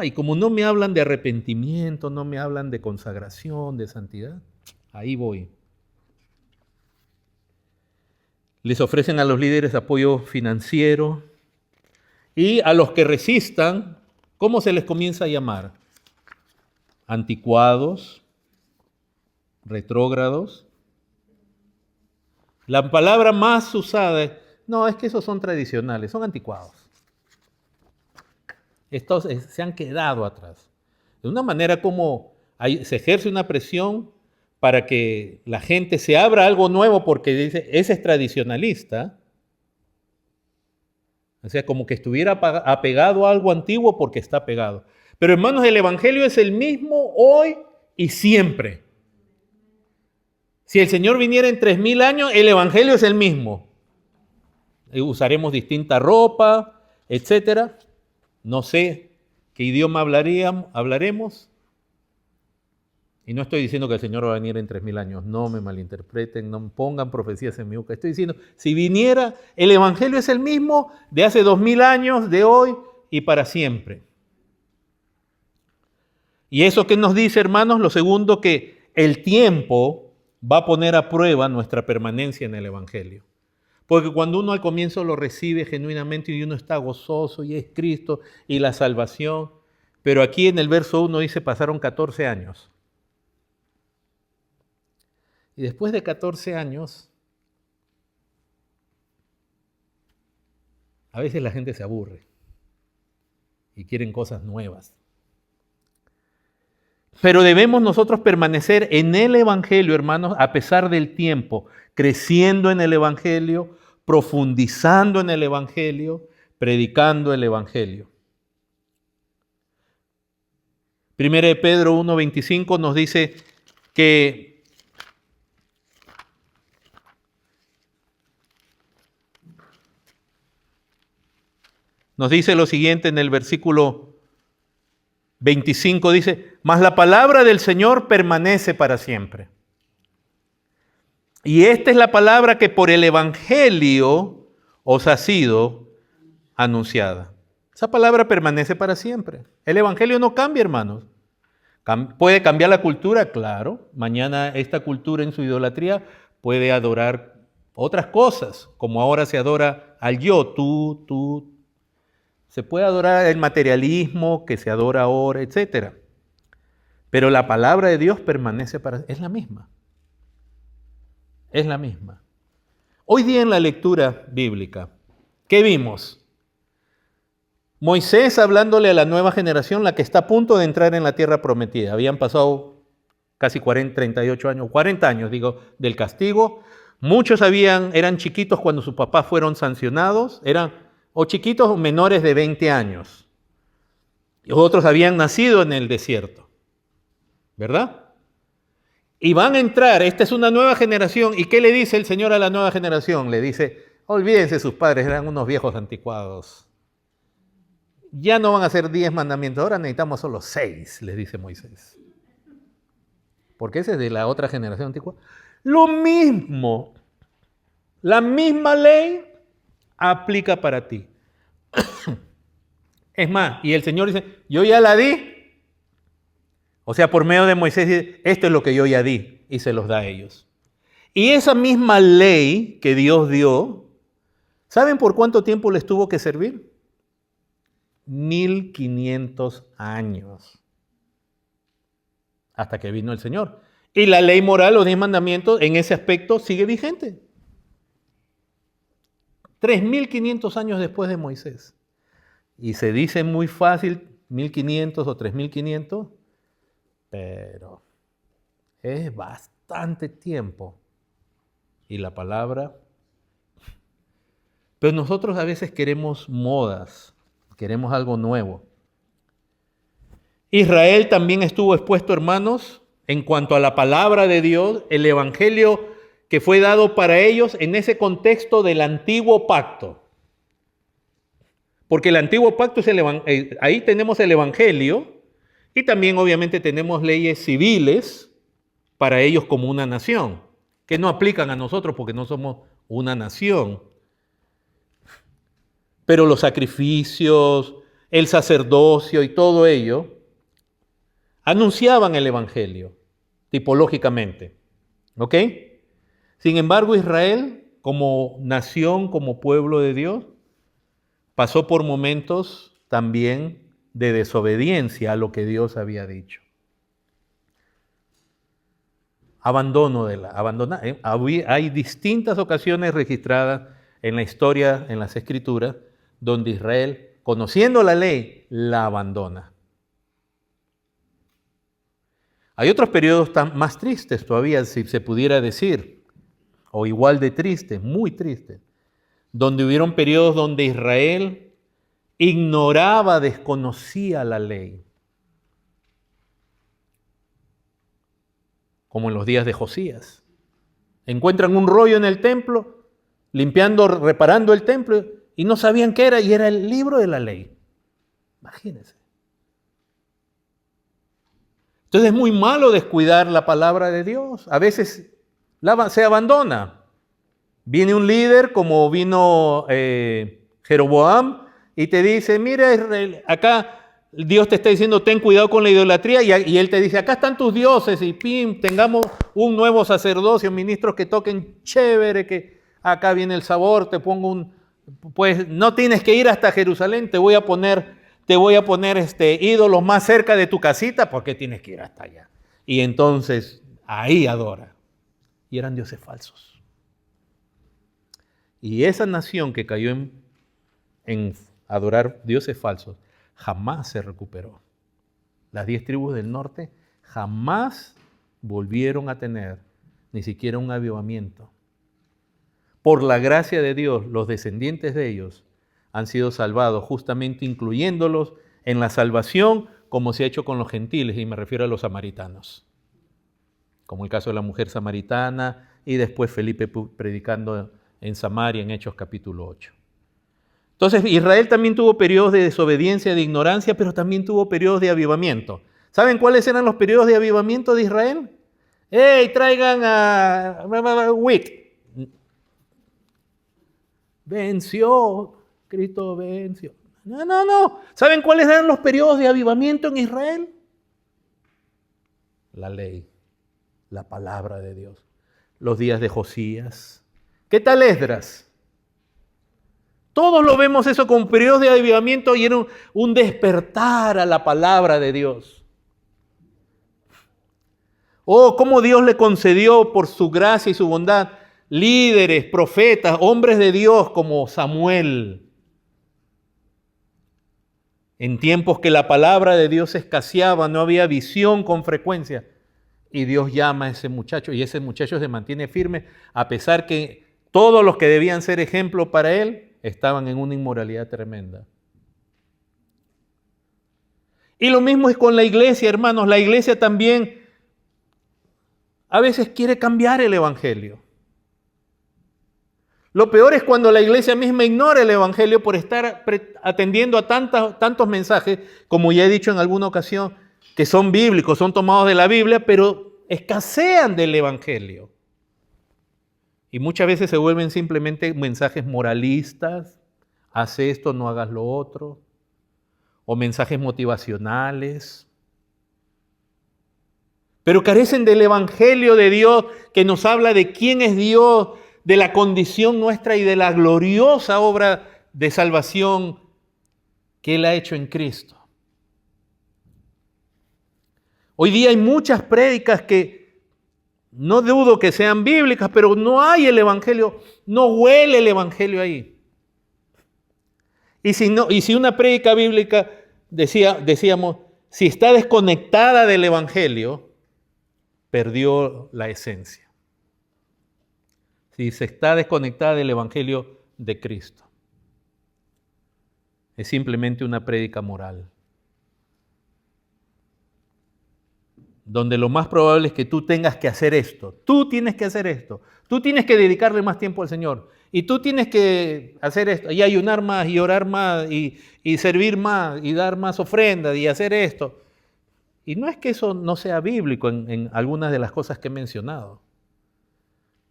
Y como no me hablan de arrepentimiento, no me hablan de consagración, de santidad, ahí voy. Les ofrecen a los líderes apoyo financiero y a los que resistan, ¿cómo se les comienza a llamar? Anticuados, retrógrados. La palabra más usada es, no, es que esos son tradicionales, son anticuados. Estos se han quedado atrás. De una manera como se ejerce una presión para que la gente se abra a algo nuevo porque dice, ese es tradicionalista. O sea, como que estuviera apegado a algo antiguo porque está pegado. Pero hermanos, el Evangelio es el mismo hoy y siempre. Si el Señor viniera en 3000 años, el Evangelio es el mismo. Usaremos distinta ropa, etcétera. No sé qué idioma hablaremos. Y no estoy diciendo que el Señor va a venir en 3000 años. No me malinterpreten, no me pongan profecías en mi boca. Estoy diciendo, si viniera, el Evangelio es el mismo de hace 2000 años, de hoy y para siempre. Y eso que nos dice, hermanos, lo segundo, que el tiempo va a poner a prueba nuestra permanencia en el Evangelio. Porque cuando uno al comienzo lo recibe genuinamente y uno está gozoso y es Cristo y la salvación, pero aquí en el verso 1 dice pasaron 14 años. Y después de 14 años, A veces la gente se aburre y quieren cosas nuevas. Pero debemos nosotros permanecer en el Evangelio, hermanos, a pesar del tiempo, creciendo en el Evangelio, profundizando en el Evangelio, predicando el Evangelio. Primera de Pedro 1:25 nos dice que nos dice lo siguiente en el versículo 25, dice, mas la palabra del Señor permanece para siempre. Y esta es la palabra que por el Evangelio os ha sido anunciada. Esa palabra permanece para siempre. El Evangelio no cambia, hermanos. ¿Puede cambiar la cultura? Claro. Mañana esta cultura en su idolatría puede adorar otras cosas, como ahora se adora al yo, tú. Se puede adorar el materialismo que se adora ahora, etc. Pero la palabra de Dios permanece para... Es la misma. Es la misma. Hoy día en la lectura bíblica, ¿qué vimos? Moisés hablándole a la nueva generación, la que está a punto de entrar en la tierra prometida. Habían pasado casi 38 años, 40 años, del castigo. Muchos eran chiquitos cuando sus papás fueron sancionados, o chiquitos o menores de 20 años. Y otros habían nacido en el desierto, ¿verdad? Y van a entrar, esta es una nueva generación. ¿Y qué le dice el Señor a la nueva generación? Le dice, olvídense, sus padres eran unos viejos anticuados. Ya no van a ser 10 mandamientos, ahora necesitamos solo 6, les dice Moisés. Porque ese es de la otra generación antigua. Lo mismo, la misma ley aplica para ti. Es más, y el Señor dice, yo ya la di. O sea, por medio de Moisés dice, esto es lo que yo ya di, y se los da a ellos. Y esa misma ley que Dios dio, ¿saben por cuánto tiempo les tuvo que servir? 1500 años. Hasta que vino el Señor. Y la ley moral, los 10 mandamientos, en ese aspecto sigue vigente. 3500 años después de Moisés. Y se dice muy fácil, 1500 o 3500, pero es bastante tiempo. Y la palabra... Pero nosotros a veces queremos modas, queremos algo nuevo. Israel también estuvo expuesto, hermanos, en cuanto a la palabra de Dios, el evangelio que fue dado para ellos en ese contexto del antiguo pacto. Porque el antiguo pacto es ahí tenemos el evangelio y también obviamente tenemos leyes civiles para ellos como una nación, que no aplican a nosotros porque no somos una nación. Pero los sacrificios, el sacerdocio y todo ello anunciaban el evangelio tipológicamente. ¿Ok? Sin embargo, Israel, como nación, como pueblo de Dios, pasó por momentos también de desobediencia a lo que Dios había dicho. Hay distintas ocasiones registradas en la historia, en las Escrituras, donde Israel, conociendo la ley, la abandona. Hay otros periodos más tristes todavía, si se pudiera decir, o igual de tristes, muy tristes, donde hubieron periodos donde Israel ignoraba, desconocía la ley, como en los días de Josías. Encuentran un rollo en el templo, reparando el templo, y no sabían qué era, y era el libro de la ley. Imagínense. Entonces es muy malo descuidar la palabra de Dios. A veces se abandona. Viene un líder como vino Jeroboam y te dice, mira Israel, acá Dios te está diciendo ten cuidado con la idolatría y él te dice, acá están tus dioses y tengamos un nuevo sacerdocio, ministros que toquen chévere, que acá viene el sabor, te pongo pues no tienes que ir hasta Jerusalén, te voy a poner ídolos más cerca de tu casita, ¿por qué tienes que ir hasta allá? Y entonces ahí adora. Y eran dioses falsos. Y esa nación que cayó en adorar dioses falsos, jamás se recuperó. Las 10 tribus del norte jamás volvieron a tener ni siquiera un avivamiento. Por la gracia de Dios, los descendientes de ellos han sido salvados, justamente incluyéndolos en la salvación, como se ha hecho con los gentiles, y me refiero a los samaritanos, como el caso de la mujer samaritana, y después Felipe predicando en Samaria en Hechos capítulo 8. Entonces Israel también tuvo periodos de desobediencia, de ignorancia, pero también tuvo periodos de avivamiento. ¿Saben cuáles eran los periodos de avivamiento de Israel? ¡Hey, traigan a Wick! Venció, Cristo venció. No. ¿Saben cuáles eran los periodos de avivamiento en Israel? La ley, la palabra de Dios. Los días de Josías. ¿Qué tal Esdras? Todos lo vemos eso con periodos de avivamiento y era un despertar a la palabra de Dios. Oh, cómo Dios le concedió por su gracia y su bondad líderes, profetas, hombres de Dios como Samuel. En tiempos que la palabra de Dios escaseaba, no había visión con frecuencia. Y Dios llama a ese muchacho y ese muchacho se mantiene firme a pesar que todos los que debían ser ejemplo para él estaban en una inmoralidad tremenda. Y lo mismo es con la iglesia, hermanos. La iglesia también a veces quiere cambiar el evangelio. Lo peor es cuando la iglesia misma ignora el evangelio por estar atendiendo a tantos mensajes, como ya he dicho en alguna ocasión, que son bíblicos, son tomados de la Biblia, pero escasean del evangelio. Y muchas veces se vuelven simplemente mensajes moralistas, haz esto, no hagas lo otro, o mensajes motivacionales. Pero carecen del evangelio de Dios que nos habla de quién es Dios, de la condición nuestra y de la gloriosa obra de salvación que Él ha hecho en Cristo. Hoy día hay muchas prédicas que no dudo que sean bíblicas, pero no hay el evangelio, no huele el evangelio ahí. Y si una prédica bíblica, decíamos, si está desconectada del evangelio, perdió la esencia. Si se está desconectada del evangelio de Cristo, es simplemente una prédica moral, donde lo más probable es que tú tengas que hacer esto, tú tienes que hacer esto, tú tienes que dedicarle más tiempo al Señor, y tú tienes que hacer esto, y ayunar más, y orar más, y servir más, y dar más ofrendas, y hacer esto. Y no es que eso no sea bíblico en algunas de las cosas que he mencionado.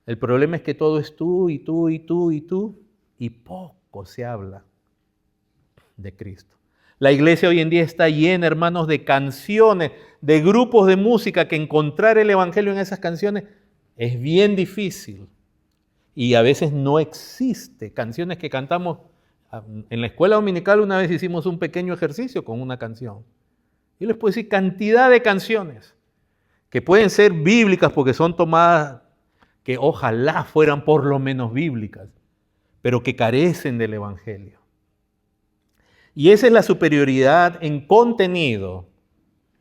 El problema es que todo es tú, y tú, y tú, y tú, y poco se habla de Cristo. La iglesia hoy en día está llena, hermanos, de canciones, de grupos de música, que encontrar el evangelio en esas canciones es bien difícil. Y a veces no existe. Canciones que cantamos en la escuela dominical, una vez hicimos un pequeño ejercicio con una canción. Yo les puedo decir cantidad de canciones que pueden ser bíblicas porque son tomadas, que ojalá fueran por lo menos bíblicas, pero que carecen del evangelio. Y esa es la superioridad en contenido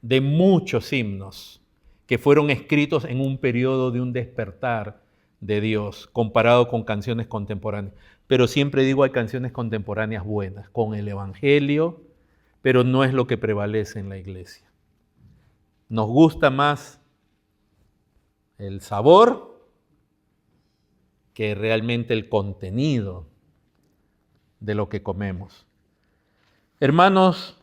de muchos himnos que fueron escritos en un periodo de un despertar de Dios comparado con canciones contemporáneas. Pero siempre digo, hay canciones contemporáneas buenas con el evangelio, pero no es lo que prevalece en la iglesia. Nos gusta más el sabor que realmente el contenido de lo que comemos. Hermanos,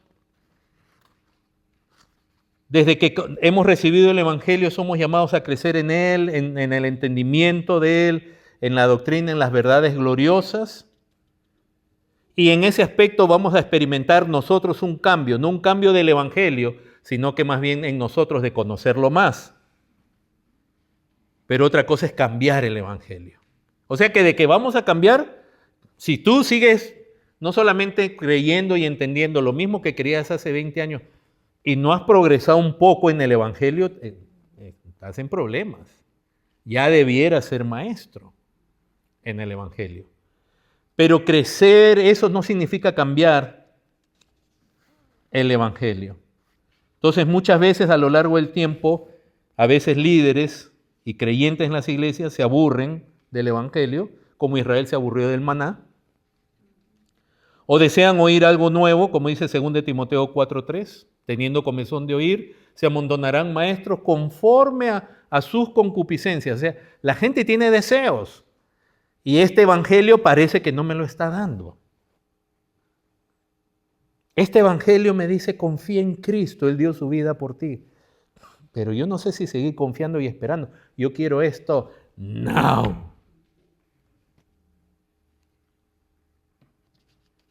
desde que hemos recibido el evangelio somos llamados a crecer en él, en el entendimiento de él, en la doctrina, en las verdades gloriosas. Y en ese aspecto vamos a experimentar nosotros un cambio, no un cambio del evangelio, sino que más bien en nosotros de conocerlo más. Pero otra cosa es cambiar el evangelio. O sea que de que vamos a cambiar, si tú sigues no solamente creyendo y entendiendo lo mismo que creías hace 20 años y no has progresado un poco en el evangelio, estás en problemas. Ya debieras ser maestro en el evangelio. Pero crecer, eso no significa cambiar el Evangelio. Entonces, muchas veces a lo largo del tiempo, a veces líderes y creyentes en las iglesias se aburren del Evangelio, como Israel se aburrió del maná, o desean oír algo nuevo, como dice 2 Timoteo 4:3, teniendo comezón de oír, se amontonarán maestros conforme a sus concupiscencias. O sea, la gente tiene deseos y este Evangelio parece que no me lo está dando. Este Evangelio me dice, confía en Cristo, Él dio su vida por ti. Pero yo no sé si seguir confiando y esperando. Yo quiero esto now.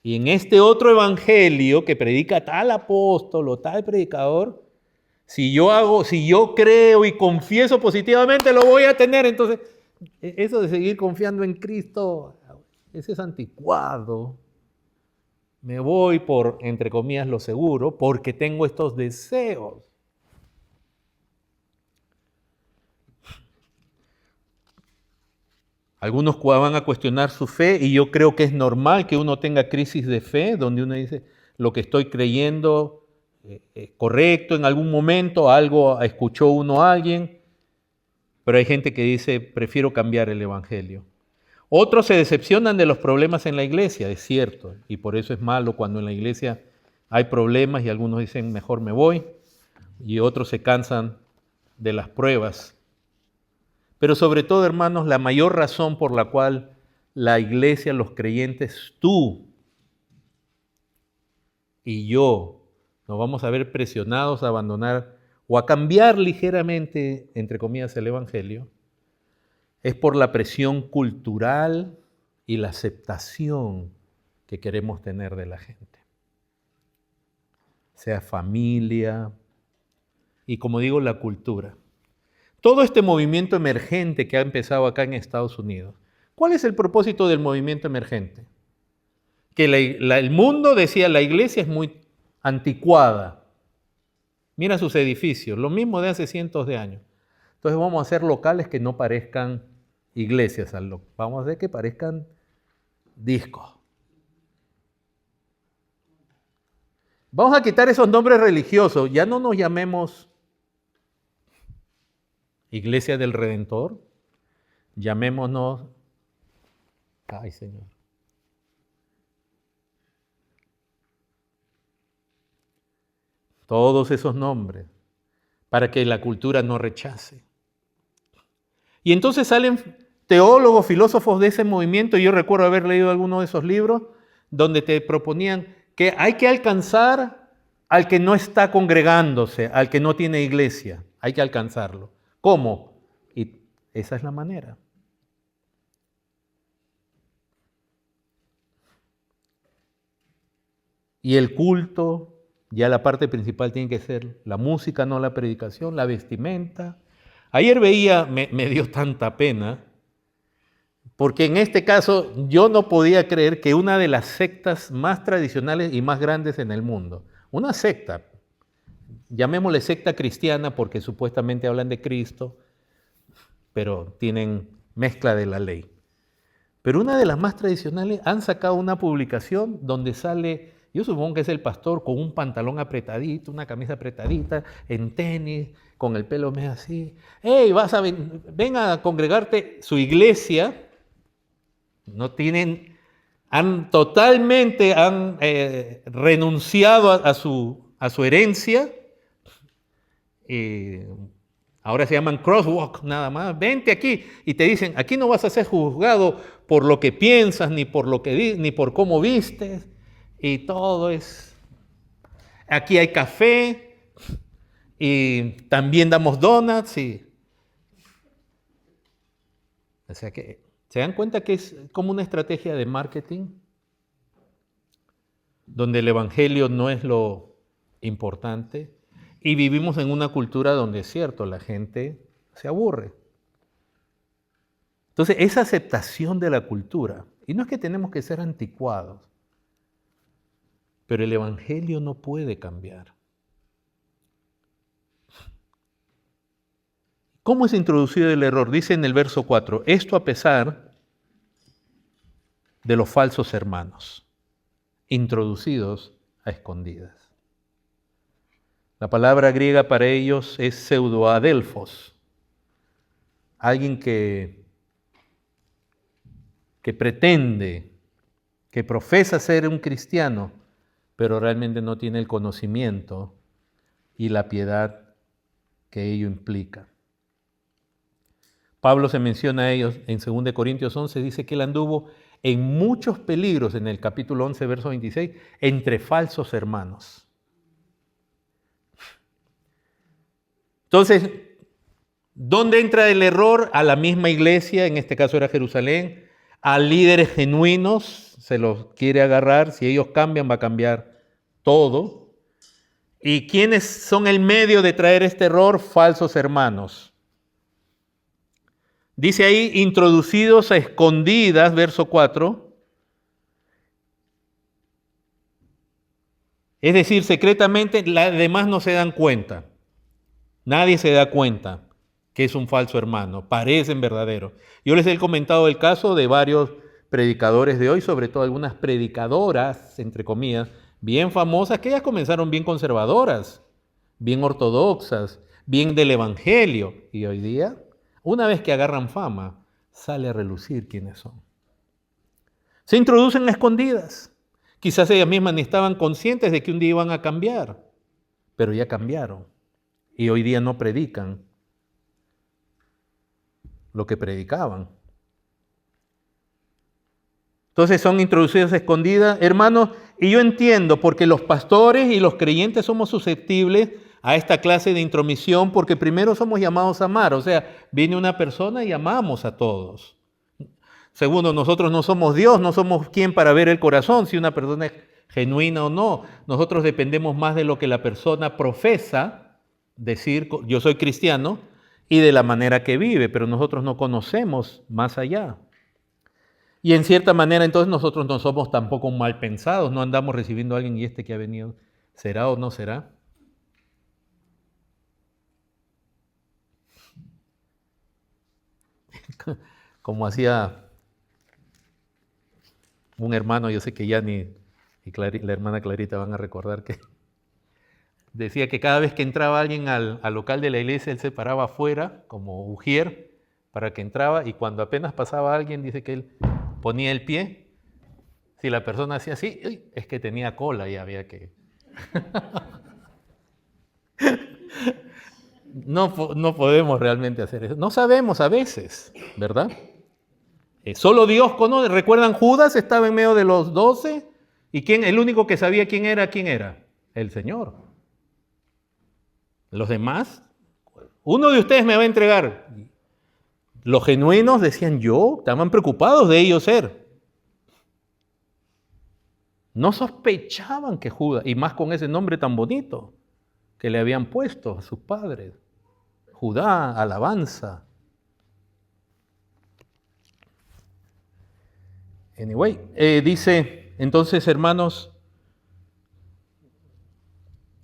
Y en este otro Evangelio que predica tal apóstol o tal predicador, si yo creo y confieso positivamente, lo voy a tener. Entonces, eso de seguir confiando en Cristo, ese es anticuado. Me voy por, entre comillas, lo seguro, porque tengo estos deseos. Algunos van a cuestionar su fe y yo creo que es normal que uno tenga crisis de fe, donde uno dice, lo que estoy creyendo es correcto en algún momento, algo escuchó uno a alguien, pero hay gente que dice, prefiero cambiar el Evangelio. Otros se decepcionan de los problemas en la iglesia, es cierto, y por eso es malo cuando en la iglesia hay problemas y algunos dicen, mejor me voy, y otros se cansan de las pruebas. Pero sobre todo, hermanos, la mayor razón por la cual la iglesia, los creyentes, tú y yo, nos vamos a ver presionados a abandonar o a cambiar ligeramente, entre comillas, el Evangelio, es por la presión cultural y la aceptación que queremos tener de la gente. Sea familia y, como digo, la cultura. Todo este movimiento emergente que ha empezado acá en Estados Unidos, ¿cuál es el propósito del movimiento emergente? Que el mundo decía, la iglesia es muy anticuada. Mira sus edificios, lo mismo de hace cientos de años. Entonces vamos a hacer locales que no parezcan iglesias, vamos a hacer que parezcan discos. Vamos a quitar esos nombres religiosos, ya no nos llamemos Iglesia del Redentor, llamémonos, ay Señor, todos esos nombres, para que la cultura no rechace. Y entonces salen teólogos, filósofos de ese movimiento, y yo recuerdo haber leído alguno de esos libros, donde te proponían que hay que alcanzar al que no está congregándose, al que no tiene iglesia, hay que alcanzarlo. ¿Cómo? Y esa es la manera. Y el culto, ya la parte principal tiene que ser la música, no la predicación, la vestimenta. Ayer veía, me dio tanta pena, porque en este caso yo no podía creer que una de las sectas más tradicionales y más grandes en el mundo, una secta, llamémosle secta cristiana porque supuestamente hablan de Cristo, pero tienen mezcla de la ley. Pero una de las más tradicionales han sacado una publicación donde sale, yo supongo que es el pastor con un pantalón apretadito, una camisa apretadita, en tenis, con el pelo medio así. ¡Hey, ven a congregarte! Su iglesia, no tienen, han totalmente renunciado a su herencia. Ahora se llaman crosswalk nada más. Vente aquí y te dicen, aquí no vas a ser juzgado por lo que piensas, ni por cómo vistes. Y todo es... Aquí hay café y también damos donuts. O sea que, ¿se dan cuenta que es como una estrategia de marketing? Donde el evangelio no es lo importante. Y vivimos en una cultura donde es cierto, la gente se aburre. Entonces, esa aceptación de la cultura, y no es que tenemos que ser anticuados, pero el evangelio no puede cambiar. ¿Cómo es introducido el error? Dice en el verso 4, esto a pesar de los falsos hermanos, introducidos a escondidas. La palabra griega para ellos es pseudoadelphos, alguien que pretende, que profesa ser un cristiano, pero realmente no tiene el conocimiento y la piedad que ello implica. Pablo se menciona a ellos en 2 Corintios 11, dice que él anduvo en muchos peligros, en el capítulo 11, verso 26, entre falsos hermanos. Entonces, ¿dónde entra el error? A la misma iglesia, en este caso era Jerusalén, a líderes genuinos, se los quiere agarrar, si ellos cambian va a cambiar todo. ¿Y quiénes son el medio de traer este error? Falsos hermanos. Dice ahí, introducidos a escondidas, verso 4. Es decir, secretamente, los demás no se dan cuenta. Nadie se da cuenta que es un falso hermano, parecen verdaderos. Yo les he comentado el caso de varios predicadores de hoy, sobre todo algunas predicadoras, entre comillas, bien famosas, que ellas comenzaron bien conservadoras, bien ortodoxas, bien del evangelio, y hoy día, una vez que agarran fama, sale a relucir quiénes son. Se introducen a escondidas. Quizás ellas mismas ni estaban conscientes de que un día iban a cambiar, pero ya cambiaron. Y hoy día no predican lo que predicaban. Entonces son introducidos a escondidas. Hermanos, y yo entiendo, porque los pastores y los creyentes somos susceptibles a esta clase de intromisión, porque primero somos llamados a amar. O sea, viene una persona y amamos a todos. Segundo, nosotros no somos Dios, no somos quien para ver el corazón, si una persona es genuina o no. Nosotros dependemos más de lo que la persona profesa, decir yo soy cristiano, y de la manera que vive, pero nosotros no conocemos más allá. Y en cierta manera entonces nosotros no somos tampoco mal pensados, no andamos recibiendo a alguien y que ha venido, ¿será o no será? Como hacía un hermano, yo sé que ya ni la hermana Clarita van a recordar que decía que cada vez que entraba alguien al local de la iglesia, él se paraba afuera como ujier para que entraba, y cuando apenas pasaba alguien, dice que él ponía el pie. Si la persona hacía así, es que tenía cola y había que... No podemos realmente hacer eso. No sabemos a veces, ¿verdad? Solo Dios conoce. ¿Recuerdan Judas? Estaba en medio de los 12. ¿Y quién? El único que sabía quién era? El Señor. Los demás, uno de ustedes me va a entregar. Los genuinos decían estaban preocupados de ellos ser. No sospechaban que Judas, y más con ese nombre tan bonito que le habían puesto a sus padres. Judá, alabanza. Anyway, dice, entonces hermanos,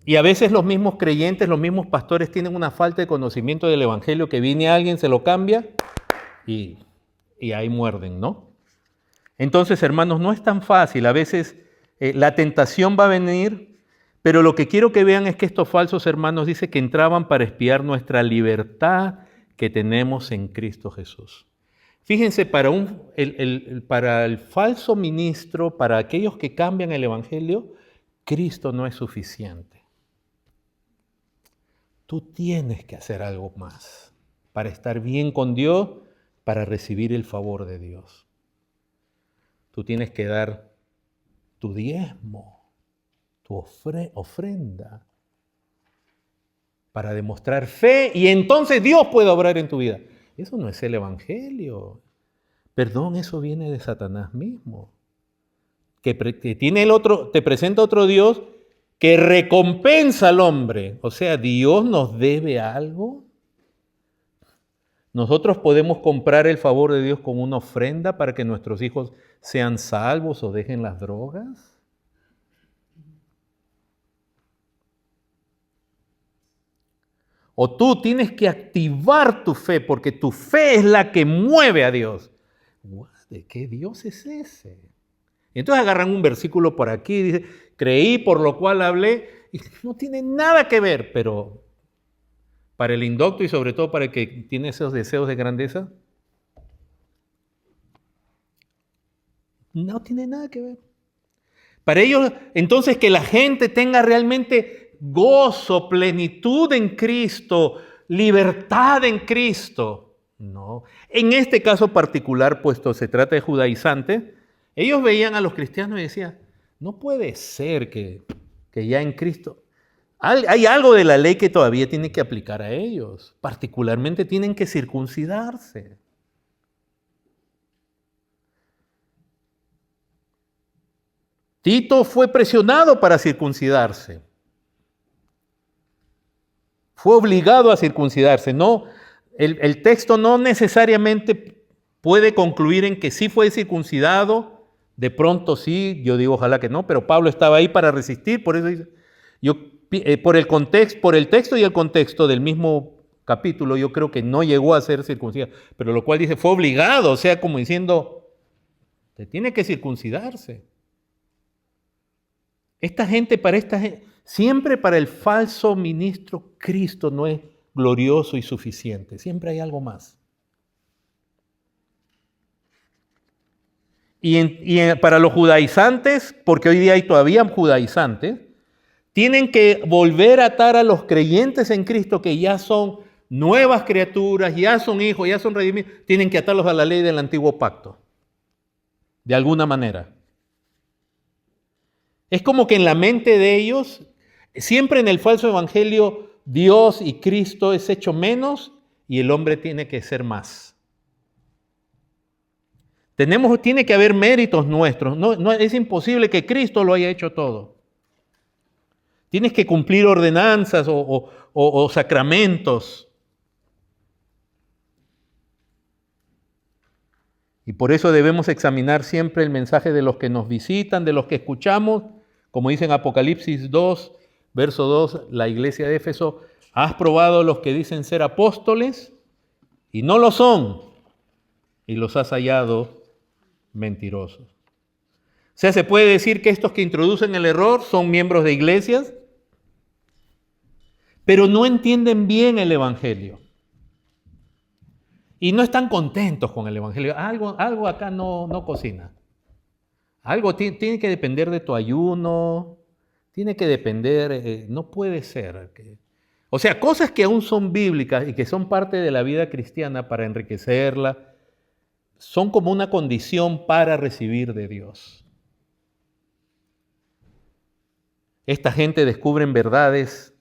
y a veces los mismos creyentes, los mismos pastores tienen una falta de conocimiento del evangelio, que viene alguien, se lo cambia y ahí muerden, ¿no? Entonces, hermanos, no es tan fácil. A veces la tentación va a venir, pero lo que quiero que vean es que estos falsos hermanos dice que entraban para espiar nuestra libertad que tenemos en Cristo Jesús. Fíjense, para el falso ministro, para aquellos que cambian el evangelio, Cristo no es suficiente. Tú tienes que hacer algo más para estar bien con Dios, para recibir el favor de Dios. Tú tienes que dar tu diezmo, tu ofrenda, para demostrar fe, y entonces Dios puede obrar en tu vida. Eso no es el evangelio. Perdón, eso viene de Satanás mismo. Que tiene te presenta otro Dios que recompensa al hombre. O sea, Dios nos debe algo. Nosotros podemos comprar el favor de Dios con una ofrenda para que nuestros hijos sean salvos o dejen las drogas. O tú tienes que activar tu fe, porque tu fe es la que mueve a Dios. ¿de qué Dios es ese? Y entonces agarran un versículo por aquí y dice, creí por lo cual hablé, y no tiene nada que ver, pero para el indocto y sobre todo para el que tiene esos deseos de grandeza, no tiene nada que ver. Para ellos, entonces, que la gente tenga realmente gozo, plenitud en Cristo, libertad en Cristo. No. En este caso particular, puesto se trata de judaizantes, ellos veían a los cristianos y decían, no puede ser que ya en Cristo hay algo de la ley que todavía tiene que aplicar a ellos. Particularmente tienen que circuncidarse. Tito fue presionado para circuncidarse. Fue obligado a circuncidarse. No, el texto no necesariamente puede concluir en que sí fue circuncidado. De pronto sí, yo digo ojalá que no, pero Pablo estaba ahí para resistir. Por eso dice, por el texto y el contexto del mismo capítulo, yo creo que no llegó a ser circuncidado. Pero lo cual dice, fue obligado, o sea, como diciendo, se tiene que circuncidarse. Siempre para el falso ministro, Cristo no es glorioso y suficiente. Siempre hay algo más. Para los judaizantes, porque hoy día hay todavía judaizantes, tienen que volver a atar a los creyentes en Cristo que ya son nuevas criaturas, ya son hijos, ya son redimidos, tienen que atarlos a la ley del antiguo pacto, de alguna manera. Es como que en la mente de ellos, siempre en el falso evangelio, Dios y Cristo es hecho menos y el hombre tiene que ser más. Tiene que haber méritos nuestros. No, es imposible que Cristo lo haya hecho todo. Tienes que cumplir ordenanzas o sacramentos. Y por eso debemos examinar siempre el mensaje de los que nos visitan, de los que escuchamos. Como dice en Apocalipsis 2, verso 2, la iglesia de Éfeso, has probado los que dicen ser apóstoles y no lo son, y los has hallado mentirosos. O sea, se puede decir que estos que introducen el error son miembros de iglesias, pero no entienden bien el evangelio. Y no están contentos con el evangelio. Algo acá no cocina. Algo tiene que depender de tu ayuno, tiene que depender, no puede ser. O sea, cosas que aún son bíblicas y que son parte de la vida cristiana para enriquecerla, son como una condición para recibir de Dios. Esta gente descubre verdades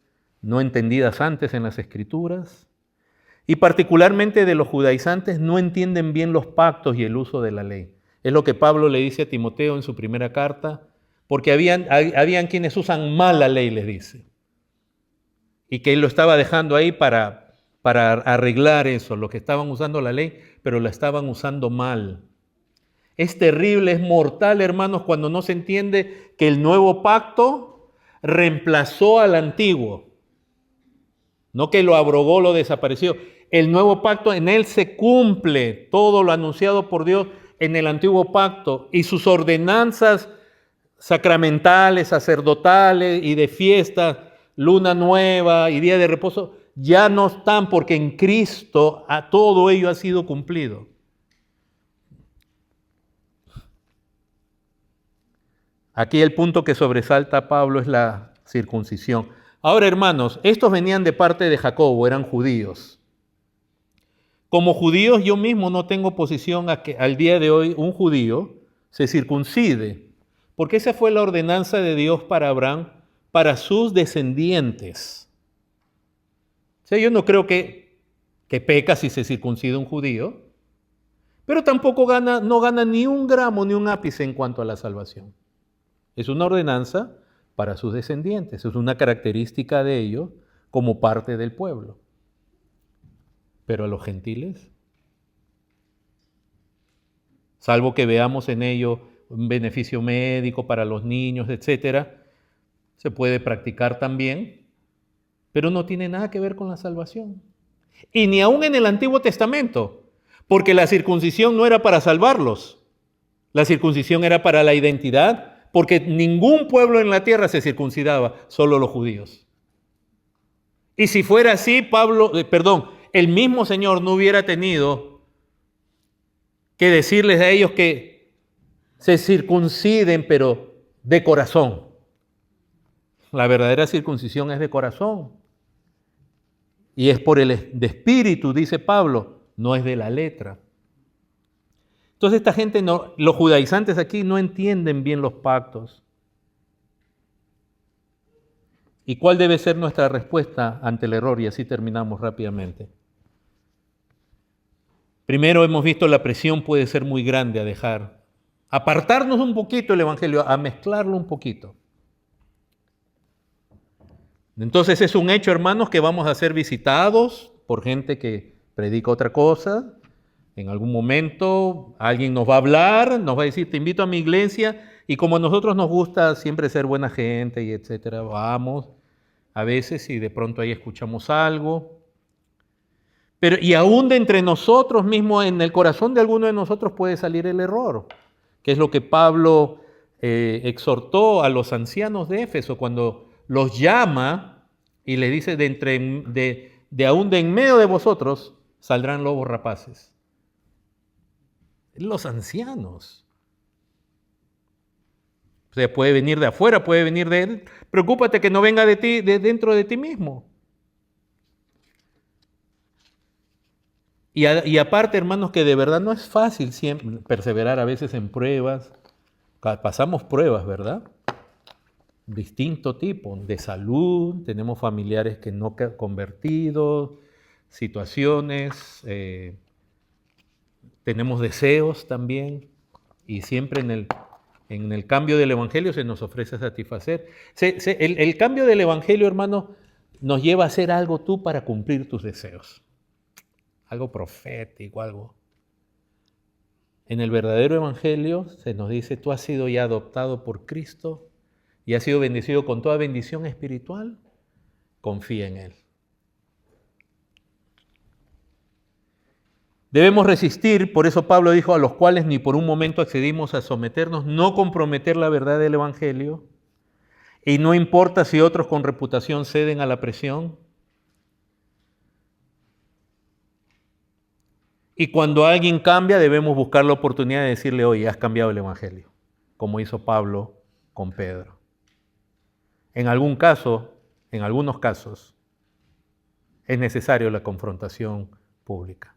no entendidas antes en las Escrituras y particularmente de los judaizantes no entienden bien los pactos y el uso de la ley. Es lo que Pablo le dice a Timoteo en su primera carta, porque habían quienes usan mal la ley, les dice, y que él lo estaba dejando ahí para arreglar eso, los que estaban usando la ley, pero la estaban usando mal. Es terrible, es mortal, hermanos, cuando no se entiende que el nuevo pacto reemplazó al antiguo. No que lo abrogó, lo desapareció. El nuevo pacto, en él se cumple todo lo anunciado por Dios en el antiguo pacto y sus ordenanzas sacramentales, sacerdotales y de fiesta, luna nueva y día de reposo, ya no están porque en Cristo todo ello ha sido cumplido. Aquí el punto que sobresalta a Pablo es la circuncisión. Ahora, hermanos, estos venían de parte de Jacobo, eran judíos. Como judíos yo mismo no tengo posición a que al día de hoy un judío se circuncide, porque esa fue la ordenanza de Dios para Abraham, para sus descendientes. O sea, yo no creo que peca si se circuncida un judío, pero tampoco no gana ni un gramo ni un ápice en cuanto a la salvación. Es una ordenanza para sus descendientes, es una característica de ellos como parte del pueblo. Pero a los gentiles, salvo que veamos en ello un beneficio médico para los niños, etcétera, se puede practicar también, pero no tiene nada que ver con la salvación. Y ni aún en el Antiguo Testamento, porque la circuncisión no era para salvarlos, La circuncisión era para la identidad, porque ningún pueblo en la tierra se circuncidaba, solo los judíos. Y si fuera así, el mismo Señor no hubiera tenido que decirles a ellos que se circunciden, pero de corazón. La verdadera circuncisión es de corazón. Y es por el de espíritu, dice Pablo, no es de la letra. Entonces esta gente, los judaizantes aquí no entienden bien los pactos. ¿Y cuál debe ser nuestra respuesta ante el error? Y así terminamos rápidamente. Primero hemos visto la presión puede ser muy grande a dejar, apartarnos un poquito el Evangelio, a mezclarlo un poquito. Entonces es un hecho, hermanos, que vamos a ser visitados por gente que predica otra cosa. En algún momento alguien nos va a hablar, nos va a decir, te invito a mi iglesia, y como a nosotros nos gusta siempre ser buena gente y etcétera, vamos a veces y de pronto ahí escuchamos algo. Pero y aún de entre nosotros mismos, en el corazón de alguno de nosotros puede salir el error, que es lo que Pablo exhortó a los ancianos de Éfeso cuando los llama y les dice, de aún de en medio de vosotros saldrán lobos rapaces. Los ancianos. O sea, puede venir de afuera, puede venir de él. Preocúpate que no venga de ti, de dentro de ti mismo. Y aparte, hermanos, que de verdad no es fácil siempre perseverar a veces en pruebas. Pasamos pruebas, ¿verdad? Distinto tipo, de salud, tenemos familiares que no convertidos, situaciones, tenemos deseos también, y siempre en el cambio del Evangelio se nos ofrece satisfacer. El cambio del Evangelio, hermano, nos lleva a hacer algo tú para cumplir tus deseos. Algo profético, algo. En el verdadero Evangelio se nos dice, tú has sido ya adoptado por Cristo y has sido bendecido con toda bendición espiritual, confía en Él. Debemos resistir, por eso Pablo dijo, a los cuales ni por un momento accedimos a someternos, no comprometer la verdad del Evangelio, y no importa si otros con reputación ceden a la presión. Y cuando alguien cambia, debemos buscar la oportunidad de decirle, oye, has cambiado el Evangelio, como hizo Pablo con Pedro. En algunos casos, es necesario la confrontación pública.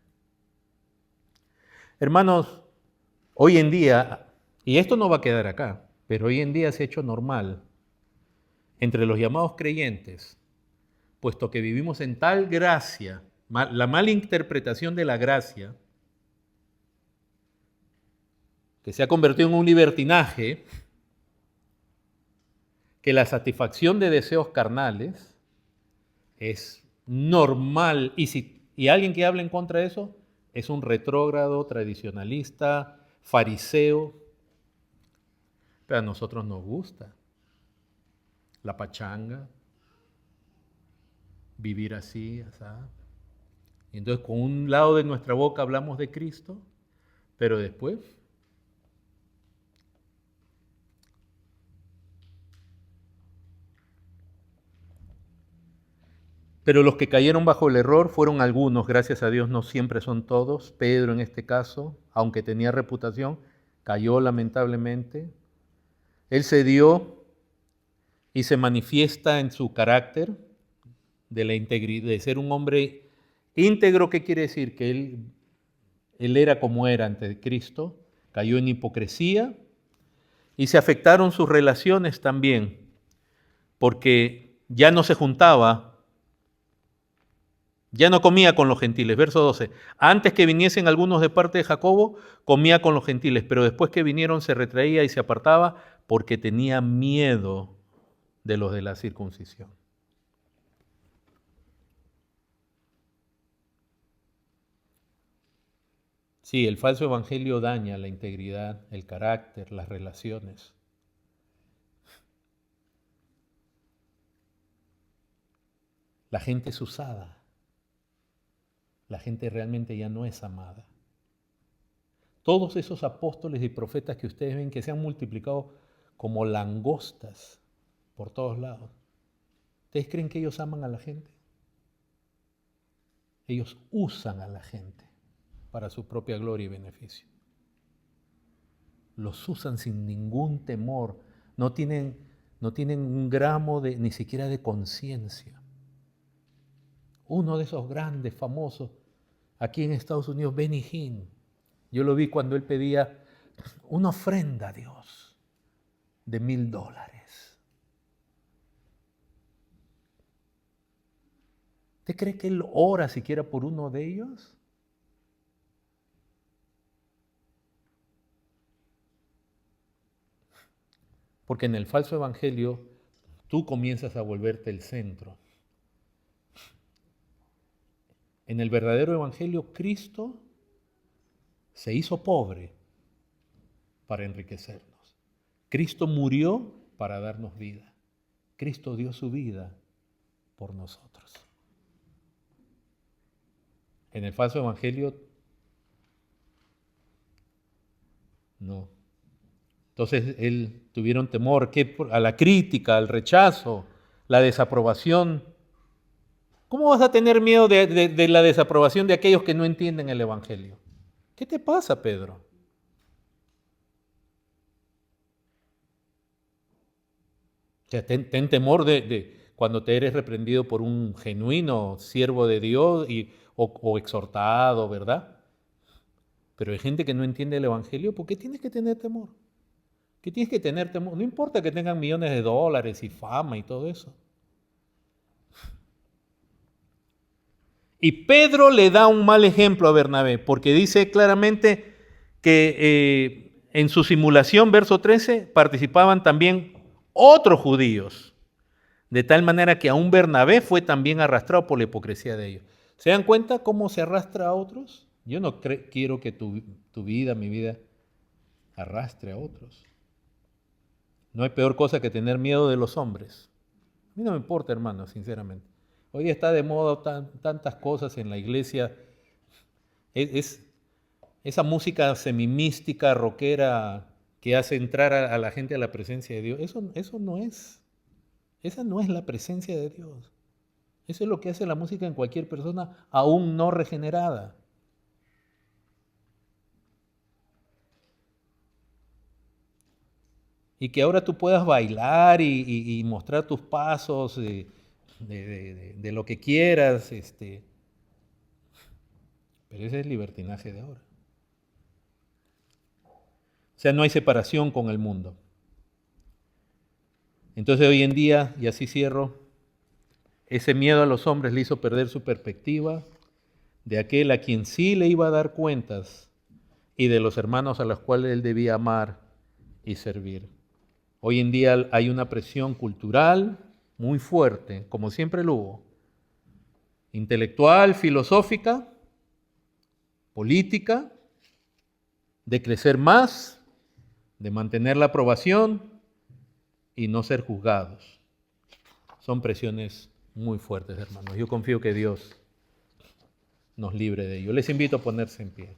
Hermanos, hoy en día, y esto no va a quedar acá, pero hoy en día se ha hecho normal entre los llamados creyentes, puesto que vivimos en tal gracia, la mala interpretación de la gracia, que se ha convertido en un libertinaje, que la satisfacción de deseos carnales es normal, y alguien que hable en contra de eso es un retrógrado, tradicionalista, fariseo. Pero a nosotros nos gusta la pachanga, vivir así, así. Entonces con un lado de nuestra boca hablamos de Cristo, pero después pero los que cayeron bajo el error fueron algunos, gracias a Dios no siempre son todos. Pedro en este caso, aunque tenía reputación, cayó lamentablemente. Él se dio y se manifiesta en su carácter de la integridad, de ser un hombre íntegro. ¿Qué quiere decir? Que él era como era ante Cristo, cayó en hipocresía y se afectaron sus relaciones también, porque ya no se juntaba. Ya no comía con los gentiles, verso 12. Antes que viniesen algunos de parte de Jacobo, comía con los gentiles, pero después que vinieron se retraía y se apartaba porque tenía miedo de los de la circuncisión. Sí, el falso evangelio daña la integridad, el carácter, las relaciones. La gente es usada. La gente realmente ya no es amada. Todos esos apóstoles y profetas que ustedes ven que se han multiplicado como langostas por todos lados, ¿ustedes creen que ellos aman a la gente? Ellos usan a la gente para su propia gloria y beneficio. Los usan sin ningún temor, no tienen un gramo ni siquiera de conciencia. Uno de esos grandes, famosos, aquí en Estados Unidos, Benny Hinn, yo lo vi cuando él pedía una ofrenda a Dios de $1,000. ¿Usted cree que él ora siquiera por uno de ellos? Porque en el falso evangelio tú comienzas a volverte el centro. En el verdadero evangelio, Cristo se hizo pobre para enriquecernos. Cristo murió para darnos vida. Cristo dio su vida por nosotros. En el falso evangelio, no. Entonces tuvieron temor a la crítica, al rechazo, la desaprobación. ¿Cómo vas a tener miedo de la desaprobación de aquellos que no entienden el evangelio? ¿Qué te pasa, Pedro? O sea, ten temor de cuando te eres reprendido por un genuino siervo de Dios o exhortado, ¿verdad? Pero hay gente que no entiende el evangelio. ¿Por qué tienes que tener temor? ¿Qué tienes que tener temor? No importa que tengan millones de dólares y fama y todo eso. Y Pedro le da un mal ejemplo a Bernabé, porque dice claramente que en su simulación, verso 13, participaban también otros judíos, de tal manera que aún Bernabé fue también arrastrado por la hipocresía de ellos. ¿Se dan cuenta cómo se arrastra a otros? Yo no quiero que tu vida, mi vida, arrastre a otros. No hay peor cosa que tener miedo de los hombres. A mí no me importa, hermano, sinceramente. Hoy está de moda tantas cosas en la iglesia. Esa música semimística, rockera, que hace entrar a la gente a la presencia de Dios. Eso no es. Esa no es la presencia de Dios. Eso es lo que hace la música en cualquier persona aún no regenerada. Y que ahora tú puedas bailar y mostrar tus pasos de lo que quieras, pero ese es el libertinaje de ahora. O sea, no hay separación con el mundo. Entonces hoy en día, y así cierro, ese miedo a los hombres le hizo perder su perspectiva de aquel a quien sí le iba a dar cuentas y de los hermanos a los cuales él debía amar y servir. Hoy en día hay una presión cultural muy fuerte, como siempre lo hubo, intelectual, filosófica, política, de crecer más, de mantener la aprobación y no ser juzgados. Son presiones muy fuertes, hermanos. Yo confío que Dios nos libre de ello. Les invito a ponerse en pie.